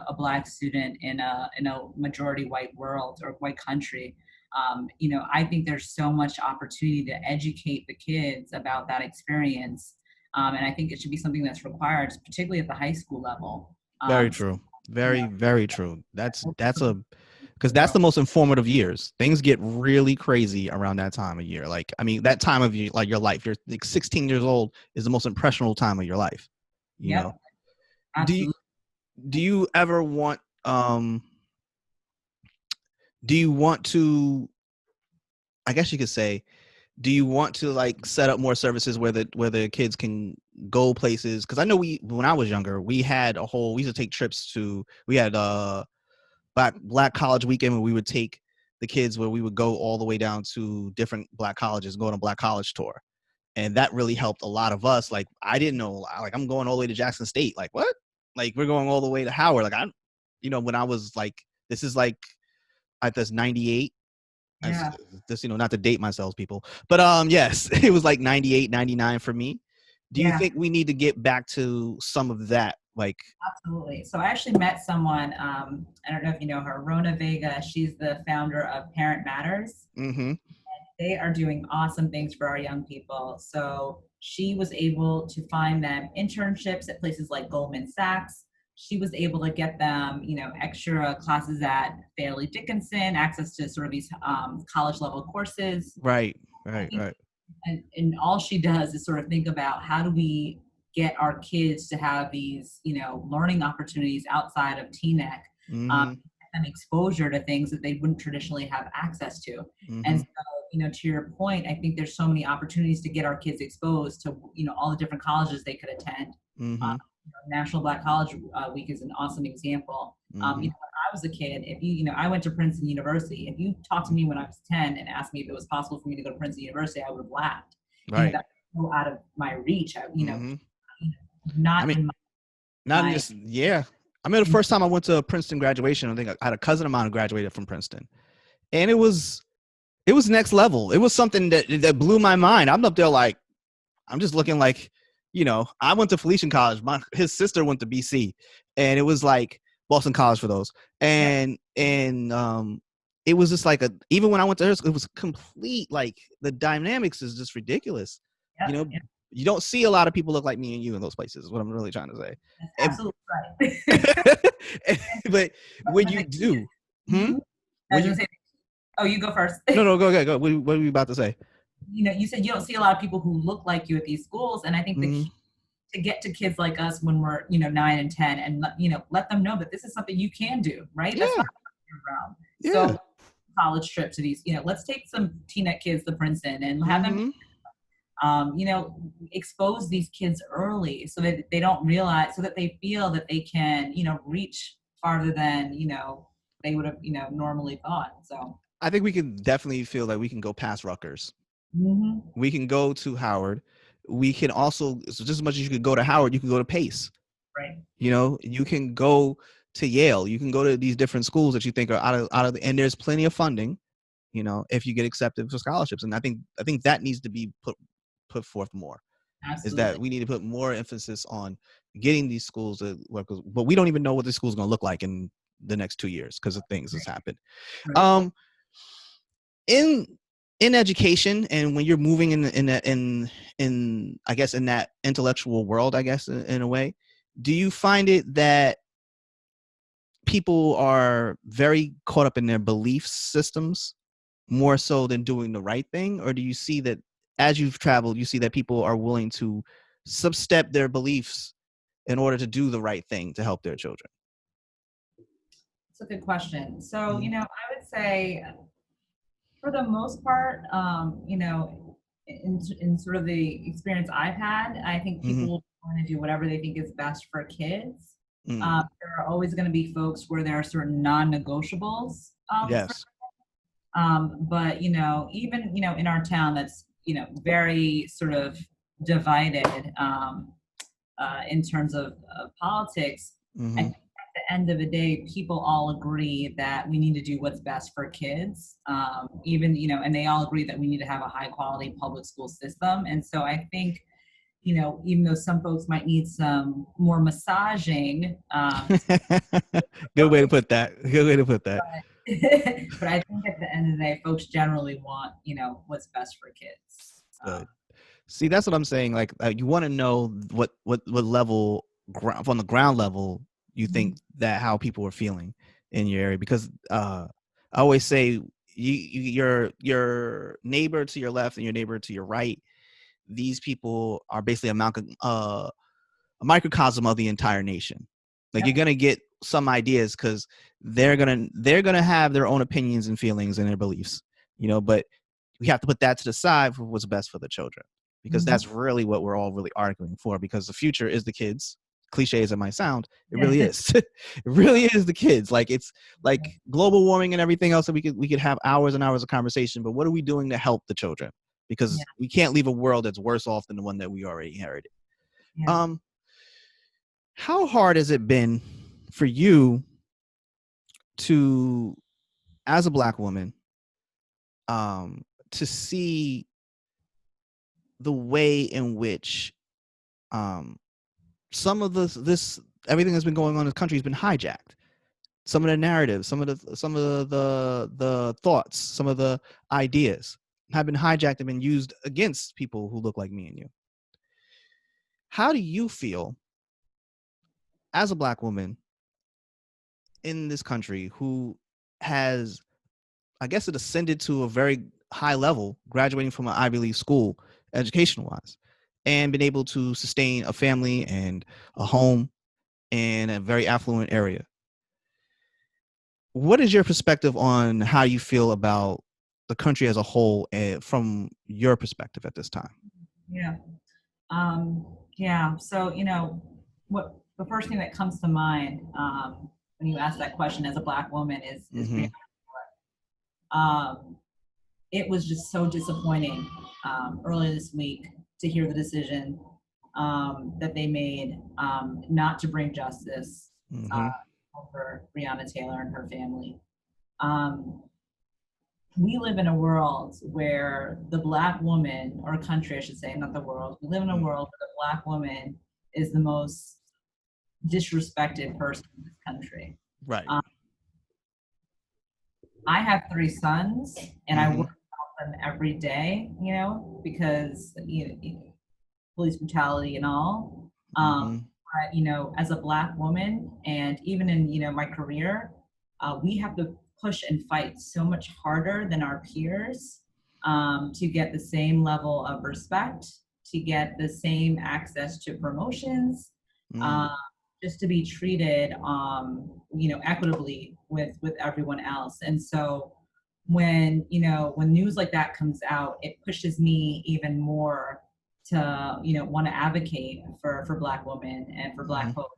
a black student in a majority white world or white country? I think there's so much opportunity to educate the kids about that experience, and I think it should be something that's required, particularly at the high school level. Very So, true. you know, Very, very true. That's a the because that's world. the most informative years. Things get really crazy around that time of year. Like, I mean, that time of year, like your life, you're like 16 years old is the most impressionable time of your life. You know, Yep, do you absolutely. do you ever want do you want to, I guess you could say, do you want to like set up more services where the kids can go places? Because I know when I was younger, we used to take trips to, we had black college weekend where we would take the kids, where we would go all the way down to different black colleges, go on a black college tour. And that really helped a lot of us. Like, I didn't know, like, I'm going all the way to Jackson State. Like, what? Like, we're going all the way to Howard. Like, when I was like, this is like, at this 98. As Yeah. this, not to date myself, people, but yes, it was like 98, 99 for me. Do you Yeah. think we need to get back to some of that? Like, Absolutely. So I actually met someone, I don't know if you know her, Rona Vega. She's the founder of Parent Matters. mm-hmm, They are doing awesome things for our young people. So she was able to find them internships at places like Goldman Sachs. She was able to get them, extra classes at Fairleigh Dickinson, access to sort of these college level courses. right, I right, think, right. and all she does is sort of think about how do we get our kids to have these, learning opportunities outside of TNEC, Mm-hmm, and exposure to things that they wouldn't traditionally have access to. And mm-hmm, so, to your point, I think there's so many opportunities to get our kids exposed to, all the different colleges they could attend. mm-hmm, National Black College Week is an awesome example. mm-hmm. When I was a kid, if I went to Princeton University. If you talked to me when I was 10 and asked me if it was possible for me to go to Princeton University, I would have laughed. Right. That was so out of my reach. Mm-hmm. I Not mean, in not my just, yeah. I mean, the first time I went to a Princeton graduation, I think I had a cousin of mine who graduated from Princeton, and it was next level. It was something that blew my mind. I'm up there like, I'm just looking like, I went to Felician College. His sister went to BC, and it was like Boston College for those. And it was just like even when I went to her school, it was complete, like, the dynamics is just ridiculous. yeah, yeah, You don't see a lot of people look like me and you in those places, is what I'm really trying to say. that's absolutely right. But when you do, I was gonna say, oh, you go first. no, go ahead. Go. What are we about to say? You said you don't see a lot of people who look like you at these schools, and I think the key to get to kids like us when we're 9 and 10, and let them know that this is something you can do, right? Yeah. That's not around. Yeah. So college trip to these, let's take some TNET kids to Princeton and have them, expose these kids early so that they don't realize, so that they feel that they can, reach farther than, they would have, normally thought. So I think we can definitely feel like we can go past Rutgers. mm-hmm. We can go to Howard. We can also, so just as much as you could go to Howard, you can go to Pace. Right. You can go to Yale. You can go to these different schools that you think are out of and there's plenty of funding, if you get accepted for scholarships. And I think that needs to be put forth more. Absolutely. Is that we need to put more emphasis on getting these schools to work, but we don't even know what the school is going to look like in the next 2 years because of things that's happened. Right. In education, and when you're moving in I guess in that intellectual world, I guess in a way, do you find it that people are very caught up in their belief systems more so than doing the right thing? Or do you see that as you've traveled, you see that people are willing to substep their beliefs in order to do the right thing to help their children? That's a good question. So, I would say for the most part, in sort of the experience I've had, I think people want to do whatever they think is best for kids. There are always going to be folks where there are certain non-negotiables. Yes. But even in our town, that's very sort of divided in terms of politics. I think at the end of the day, people all agree that we need to do what's best for kids. Even and they all agree that we need to have a high quality public school system. And so I think even though some folks might need some more massaging. Good way to put that. Good way to put that. But I think at the end of the day, folks generally want, what's best for kids. Good. See, that's what I'm saying. Like, you want to know what level, on the ground level, you think that how people are feeling in your area. Because I always say, your neighbor to your left and your neighbor to your right, these people are basically a microcosm of the entire nation. Like, you're gonna get some ideas because they're gonna have their own opinions and feelings and their beliefs, but we have to put that to the side for what's best for the children, because that's really what we're all really arguing for, because the future is the kids. Cliche as it might sound, it really is. It really is the kids. Like, it's like global warming and everything else that we could have hours and hours of conversation, but what are we doing to help the children? Yeah. because we can't leave a world that's worse off than the one that we already inherited. Yeah. Um, how hard has it been for you to, as a Black woman, to see the way in which some of this everything that's been going on in the country has been hijacked? Some of the narratives, some of the thoughts, some of the ideas have been hijacked and been used against people who look like me and you. How do you feel as a Black woman in this country who has, I guess, it ascended to a very high level, graduating from an Ivy League school, education wise, and been able to sustain a family and a home in a very affluent area? What is your perspective on how you feel about the country as a whole, from your perspective at this time? Yeah. Yeah. So, what the first thing that comes to mind when you ask that question as a Black woman is Mm-hmm. um, it was just so disappointing earlier this week to hear the decision that they made not to bring justice uh, Mm-hmm. over Breonna Taylor and her family. Um, we live in a world where the Black woman, or country, I should say, not the world, we live in a world where the Black woman is the most disrespected person in this country. Right. Um, I have three sons, and I Mm-hmm. worry about them every day, because police brutality and all. Mm-hmm. But as a Black woman, and even in my career, we have to push and fight so much harder than our peers to get the same level of respect, to get the same access to promotions, Mm-hmm. uh, just to be treated, equitably with everyone else. And so when news like that comes out, it pushes me even more to want to advocate for Black women and for Black folks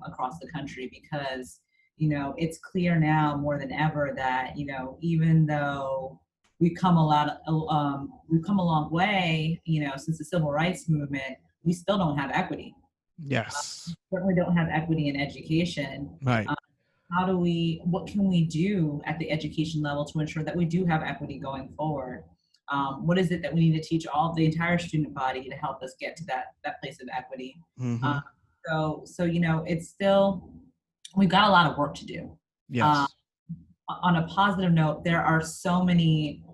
across the country, because it's clear now more than ever that even though we've come a long way since the civil rights movement, we still don't have equity. Yes. Certainly don't have equity in education. Right. um, what can we do at the education level to ensure that we do have equity going forward? What is it that we need to teach the entire student body to help us get to that place of equity? Mm-hmm. Um, it's still, we've got a lot of work to do. Uh, Yes. on a positive note, there are so many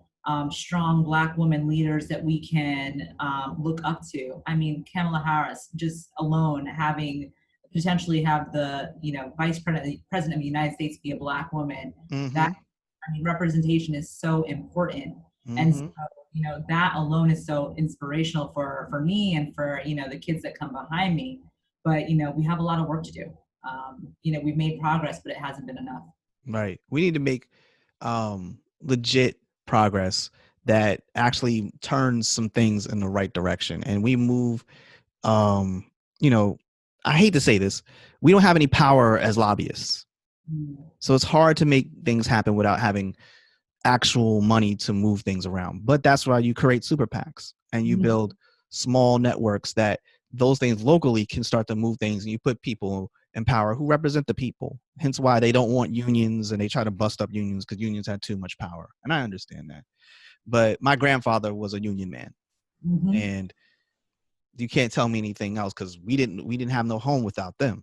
strong Black women leaders that we can look up to. I mean, Kamala Harris, just alone having potentially have the vice president of the United States be a Black woman. That, Mm-hmm. I mean, representation is so important, and so, Mm-hmm. that alone is so inspirational for me and for the kids that come behind me. But we have a lot of work to do. We've made progress, but it hasn't been enough. Right. We need to make legit progress that actually turns some things in the right direction, and we move. Um, you know, I hate to say this, we don't have any power as lobbyists, Mm. so it's hard to make things happen without having actual money to move things around. But that's why you create super PACs and you Mhm. build small networks that those things locally can start to move things, and you put people in power who represent the people. Hence why they don't want unions and they try to bust up unions, because unions had too much power. And I understand that. But my grandfather was a union man, Mhm. and you can't tell me anything else, because we didn't have no home without them.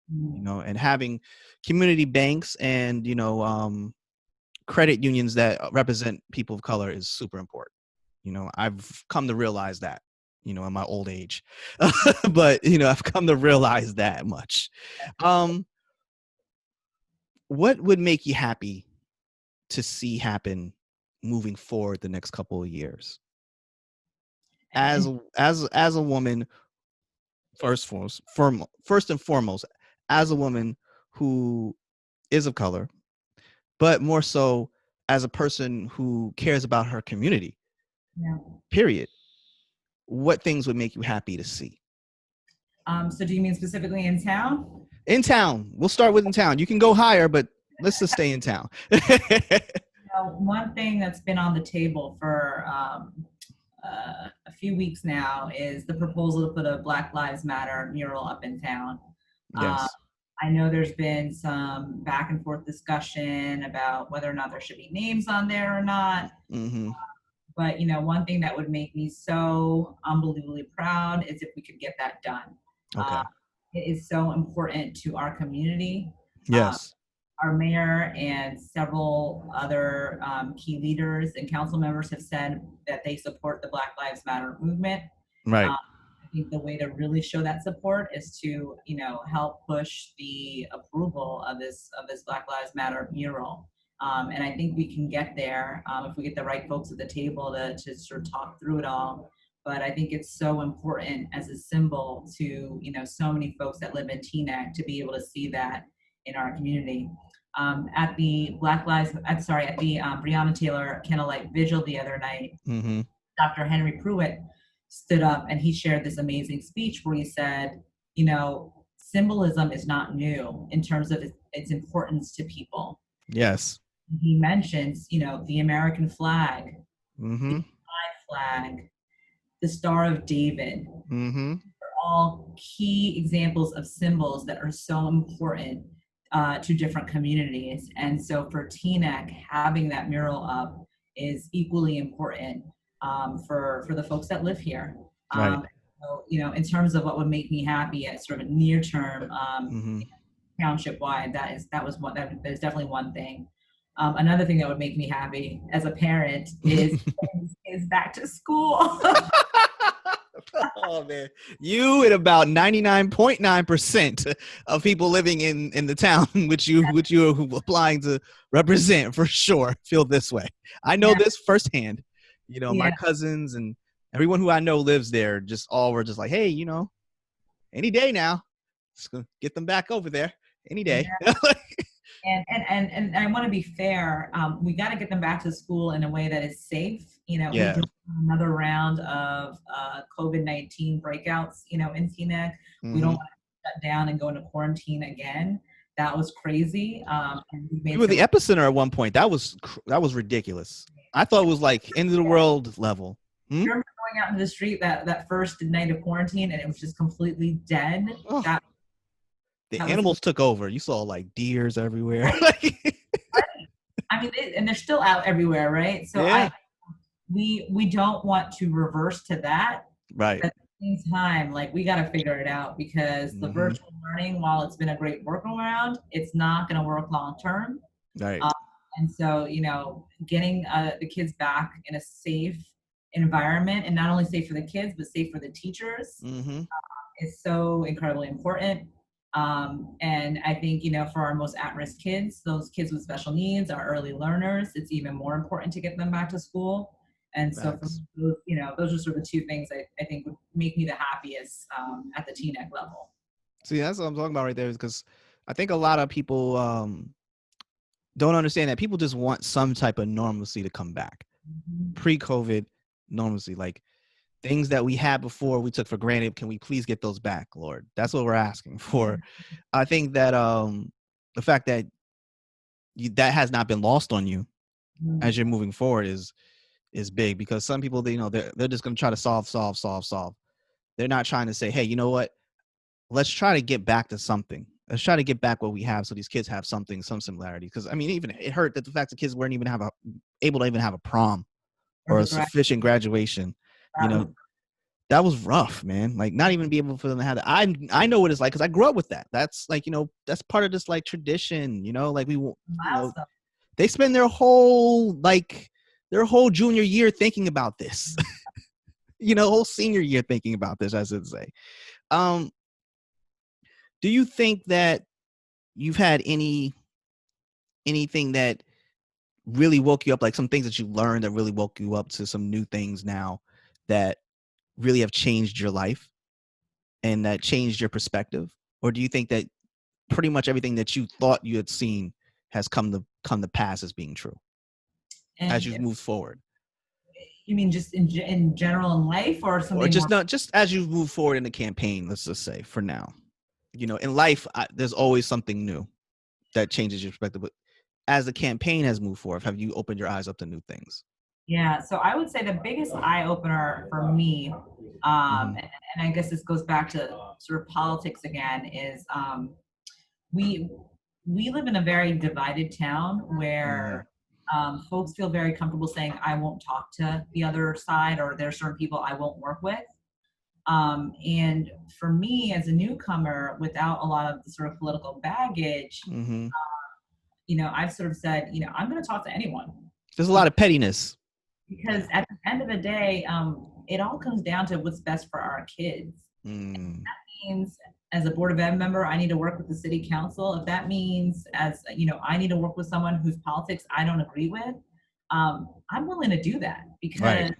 Mm. And having community banks and credit unions that represent people of color is super important. I've come to realize that, in my old age. But I've come to realize that much. um what would make you happy to see happen moving forward the next couple of years, as And a woman, first and foremost, as a woman who is of color, but more so as a person who cares about her community, yeah. period? What things would make you happy to see So do you mean specifically in town? in town? We'll start with in town. You can go higher, but let's just stay in town. One thing that's been on the table for few weeks now is the proposal to put a Black Lives Matter mural up in town. Uh, Yes. I know there's been some back and forth discussion about whether or not there should be names on there or not. Mm-hmm. But one thing that would make me so unbelievably proud is if we could get that done. Uh, Okay. it is so important to our community. Uh, Yes. our mayor and several other key leaders and council members have said that they support the Black Lives Matter movement. Right. I think the way to really show that support is to, help push the approval of this Black Lives Matter mural. And I think we can get there if we get the right folks at the table to sort of talk through it all. But I think it's so important as a symbol to, so many folks that live in Teaneck to be able to see that in our community. At the Breonna Taylor Candlelight Vigil the other night, Mm-hmm. Dr. Henry Pruitt stood up and he shared this amazing speech where he said, symbolism is not new in terms of its importance to people. Yes. He mentions, the American flag, Mm-hmm. flag, the Star of David, Mm-hmm. all key examples of symbols that are so important to different communities. And so for Teaneck, having that mural up is equally important for the folks that live here. Right. So, in terms of what would make me happy at sort of near term, Mm-hmm. township wide, that is definitely one thing. Another thing that would make me happy as a parent is back to school. Oh man, you and about 99.9% of people living in the town which you are applying to represent for sure feel this way. I know Yeah, this firsthand. My yeah, cousins and everyone who I know lives there were just like, hey, any day now, just gonna get them back over there any yeah. day. And I want to be fair. We got to get them back to school in a way that is safe. We Yeah. don't want another round of COVID-19 breakouts. In Teaneck, we don't Mm-hmm. want to shut down and go into quarantine again. That was crazy. And we We made were the some. epicenter at one point. That was ridiculous. I thought it was like end of the world level. I remember going out into the street that first night of quarantine, and it was just completely dead. Oh, That the that was animals took over. You saw like deers everywhere. right. Right. I mean, and they're still out everywhere, right? So Yeah. we don't want to reverse to that. Right. At the same time, like we got to figure it out because the Mm-hmm. virtual learning, while it's been a great workaround, it's not going to work long term. Right. Um, and so, getting the kids back in a safe environment, and not only safe for the kids but safe for the teachers, Mm-hmm. is so incredibly important. And I think, for our most at-risk kids, those kids with special needs, our early learners, it's even more important to get them back to school. And so, for Facts. those are sort of the two things I think would make me the happiest at the Teaneck level. See, that's what I'm talking about right there, because I think a lot of people don't understand that people just want some type of normalcy to come back. Mhm. Pre-COVID normalcy, like things that we had before we took for granted. Can we please get those back, Lord? That's what we're asking for. I think that the fact that that has not been lost on you Mhm. as you're moving forward is big, because some people, they're just going to try to solve. They're not trying to say, hey, you know what? Let's try to get back to something. Let's try to get back what we have, so these kids have some similarity. Because I mean, even it hurt that the fact that kids weren't even able to even have a prom Or or the a sufficient graduation. You that know, was that was rough, man. Like not even be able for them to have that. I know what it's like because I grew up with that. That's like, that's part of this like tradition. Like a milestone. they spend their whole junior year thinking about this. Whole senior year thinking about this, I should say. Do you think that you've had anything that really woke you up, like some things that you learned that really woke you up to some new things now that really have changed your life and that changed your perspective? Or do you think that pretty much everything that you thought you had seen has come to pass as being true as And you've moved forward? you mean just in general in life, or Or something more? just as you move forward in the campaign, let's just say for now. In life, there's always something new that changes your perspective. But as the campaign has moved forward, have you opened your eyes up to new things? Yeah, so I would say the biggest eye opener for me, Mm-hmm. and I guess this goes back to sort of politics again, is we we live in a very divided town Mm-hmm. where folks feel very comfortable saying, "I won't talk to the other side," or "There are certain people I won't work with." And for me, as a newcomer, without a lot of the sort of political baggage, Mm-hmm. I've sort of said, I'm going to talk to anyone There's a lot of pettiness. because at the end of the day, it all comes down to what's best for our kids. Mm, Means as a board of ed member, I need to work with the city council. If that means I need to work with someone whose politics I don't agree with, I'm willing to do that right. because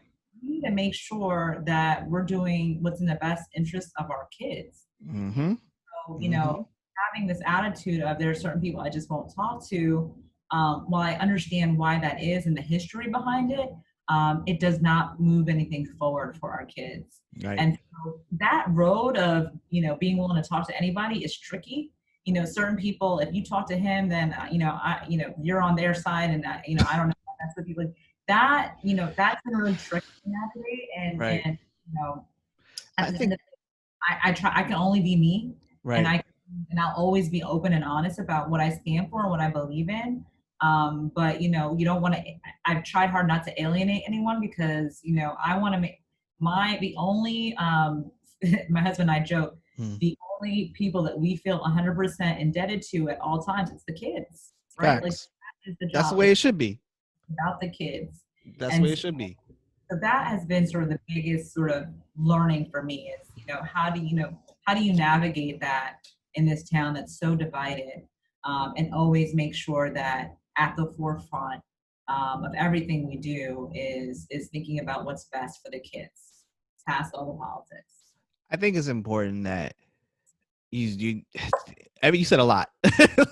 we need to make sure that we're doing what's in the best interest of our kids. Mm-hmm. So, Mm-hmm. having this attitude of there are certain people I just won't talk to, while I understand why that is and the history behind it, it does not move anything forward for our kids. Right. And so that road of, being willing to talk to anybody is tricky. Certain people, if you talk to him, then, you're on their side and, I don't know, that's what people, that, that's been really tricky to navigate. Right. And, at I the end think of I try. I can only be me, and right. I'll always be open and honest about what I stand for and what I believe in. But you don't want to. I've tried hard not to alienate anyone because I want to make the only my husband and I joke Mm. the only people that we feel 100% indebted to at all times it's the kids, right? Like Facts. that is the That's the job. way It's it should be. about the kids, That's the and way it should be. so that has been sort of the biggest sort of learning for me is how do you navigate that in this town that's so divided, and always make sure that at the forefront of everything we do is thinking about what's best for the kids past all the politics. I think it's important that you you said a lot.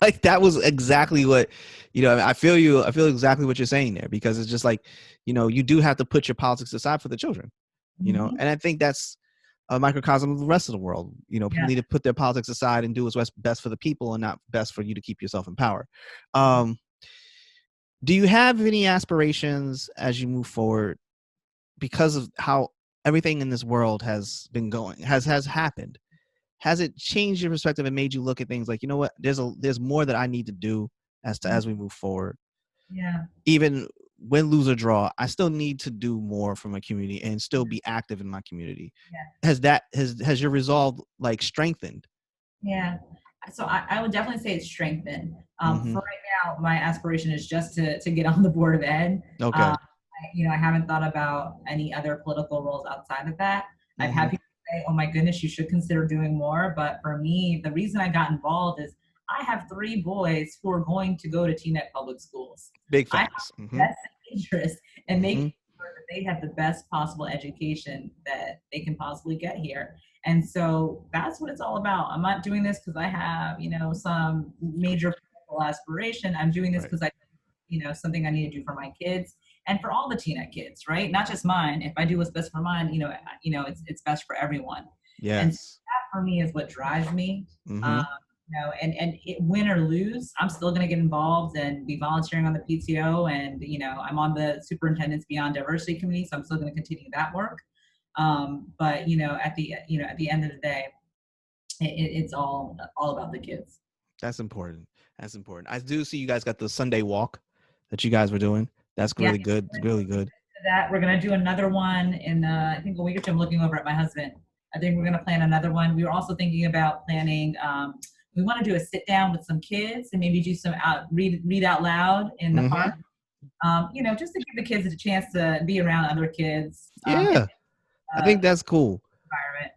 Like that was exactly what I feel you. I feel exactly what you're saying there because it's just like you do have to put your politics aside for the children. Hmm. And I think that's a microcosm of the rest of the world. People Yeah. need to put their politics aside and do what's best for the people and not best for you to keep yourself in power. Mhm. Um, do you have any aspirations as you move forward because of how everything in this world has been going has happened? Has it changed your perspective and made you look at things like, what, there's more that I need to do as we move forward? Yeah. Even win, lose or draw, I still need to do more for my community and still be active in my community. Yeah. Has your resolve like strengthened? Yeah. So I would definitely say it's strengthened. Mm-hmm. For right now, my aspiration is just to get on the board of ed. Okay. I haven't thought about any other political roles outside of that. I've Mm-hmm. had people say, "Oh my goodness, you should consider doing more." But for me, the reason I got involved is I have three boys who are going to go to Teaneck Public Schools. Big I have facts. the Mm-hmm. best interest in making Mm-hmm. sure that they have the best possible education that they can possibly get here. And so that's what it's all about. I'm not doing this because I have, some major political aspiration. I'm doing this Right. because something I need to do for my kids and for all the Tina kids, right? Not just mine. If I do what's best for mine, it's best for everyone. And so Yes. that for me is what drives me. Mm-hmm. Um, win or lose, I'm still going to get involved and be volunteering on the PTO. And, I'm on the Superintendent's Beyond Diversity Committee, so I'm still going to continue that work. But, at the end of the day, it's all about the kids. That's important. That's important. I do see you guys got the Sunday walk that you guys were doing. That's Yeah. really good. Really good. That we're going to do another one in I think a week or two. I'm looking over at my husband. I think we're going to plan another one. We were also thinking about planning. We want to do a sit down with some kids and maybe do some read out loud in the Mm-hmm. park. Just to give the kids a chance to be around other kids in Yeah. I the think that's cool. environment.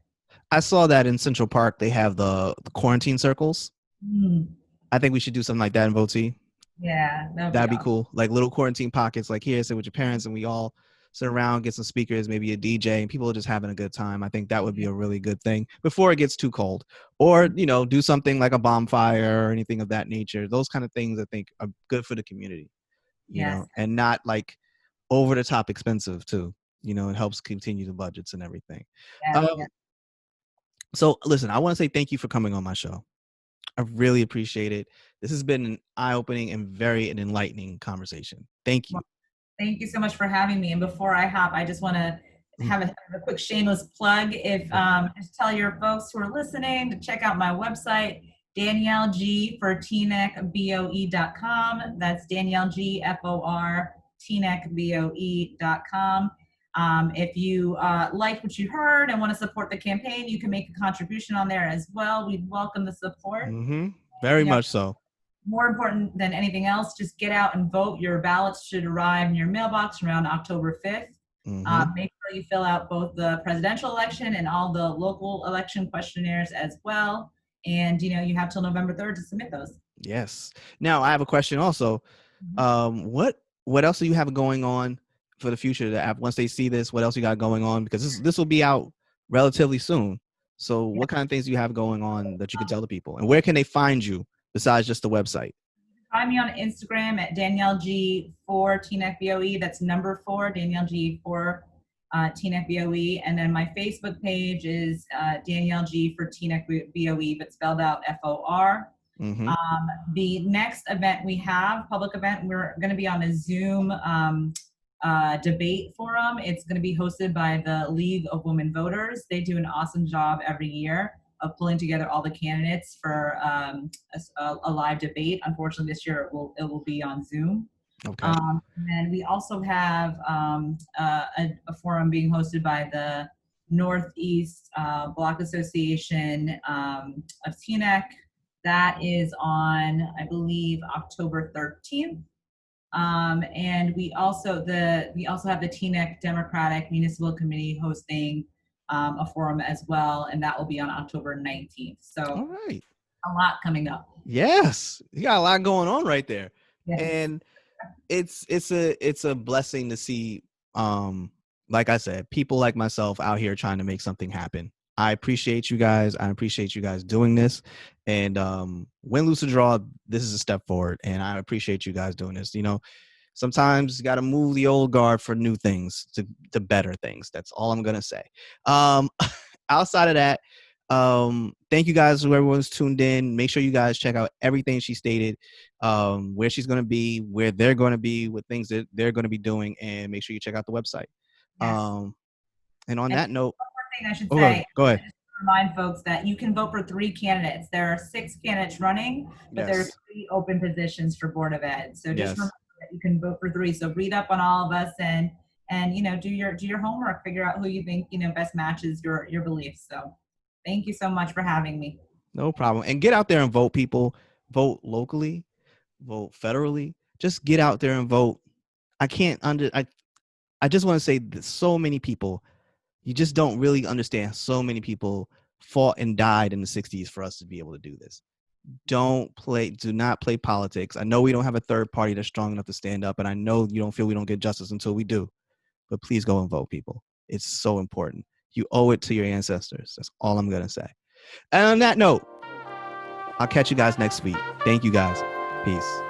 I saw that in Central Park. They have the quarantine circles. Mm, I think we should do something like that in Voti. yeah, that would be That'd be awesome. cool. Like little quarantine pockets, like here, sit with your parents and we all sit around, get some speakers, maybe a DJ, and people are just having a good time. I think that would be a really good thing before it gets too cold. Or, do something like a bonfire or anything of that nature. Those kind of things I think are good for the community, Yes. and not like over the top expensive too. It helps continue the budgets and everything. Yes. Um, so listen, I want to say thank you for coming on my show. I really appreciate it. This has been an eye-opening and very an enlightening conversation. Thank you. Thank you so much for having me. And before I hop, I just want to have a quick shameless plug. If just tell your folks who are listening to check out my website, Danelle Gee for tnecboe.com. That's Danelle Gee FOR tnecboe.com. If you like what you heard and want to support the campaign, you can make a contribution on there as well. We'd welcome the support. Very You know, much so. more important than anything else, just get out and vote. Your ballots should arrive in your mailbox around October 5th. Make sure you fill out both the presidential election and all the local election questionnaires as well. And you have till November 3rd to submit those. Yes. Now I have a question also. What else do you have going on for the future? That once they see this, what else you got going on? Because this will be out relatively soon. So what kind of things do you have going on that you can tell the people? And where can they find you besides just the website? Find me on Instagram at Danelle Gee for tnecboe. That's number 4, Danelle Gee for tnecboe. And then my Facebook page is Danelle Gee for tnecboe, but spelled out FOR. The next event we have, public event, we're going to be on a Zoom debate forum. It's going to be hosted by the League of Women Voters. They do an awesome job every year of pulling together all the candidates for a live debate. Unfortunately, this year it will be on Zoom. Okay. And we also have a forum being hosted by the Northeast Block Association of TNEC. That is on, I believe, October 13th. And we also have the TNEC Democratic Municipal Committee hosting a forum as well, and that will be on October 19th. So all right, a lot coming up. Yes, you got a lot going on right there. Yes. And it's a blessing to see, like I said, people like myself out here trying to make something happen. I appreciate you guys. I appreciate you guys doing this. And win, lose, or draw, this is a step forward. And I appreciate you guys doing this. Sometimes you got to move the old guard for new things, to better things. That's all I'm going to say. Outside of that, thank you guys who everyone's tuned in. Make sure you guys check out everything she stated, where she's going to be, where they're going to be, with things that they're going to be doing, and make sure you check out the website. Yes. And on that note, one more thing I should say, go ahead. Just remind folks that you can vote for 3 candidates. There are 6 candidates running, but there's 3 open positions for Board of Ed. So just remember that you can vote for 3. So read up on all of us and do your homework, figure out who you think best matches your beliefs. So thank you so much for having me. No problem. And get out there and vote, people. Vote locally, vote federally. Just get out there and vote. I just want to say that so many people, you just don't really understand. So many people fought and died in the 60s for us to be able to do this. Do not play politics. I know we don't have a third party that's strong enough to stand up, and I know you don't feel we don't get justice until we do. But please go and vote, people. It's so important. You owe it to your ancestors. That's all I'm going to say. And on that note, I'll catch you guys next week. Thank you guys. Peace.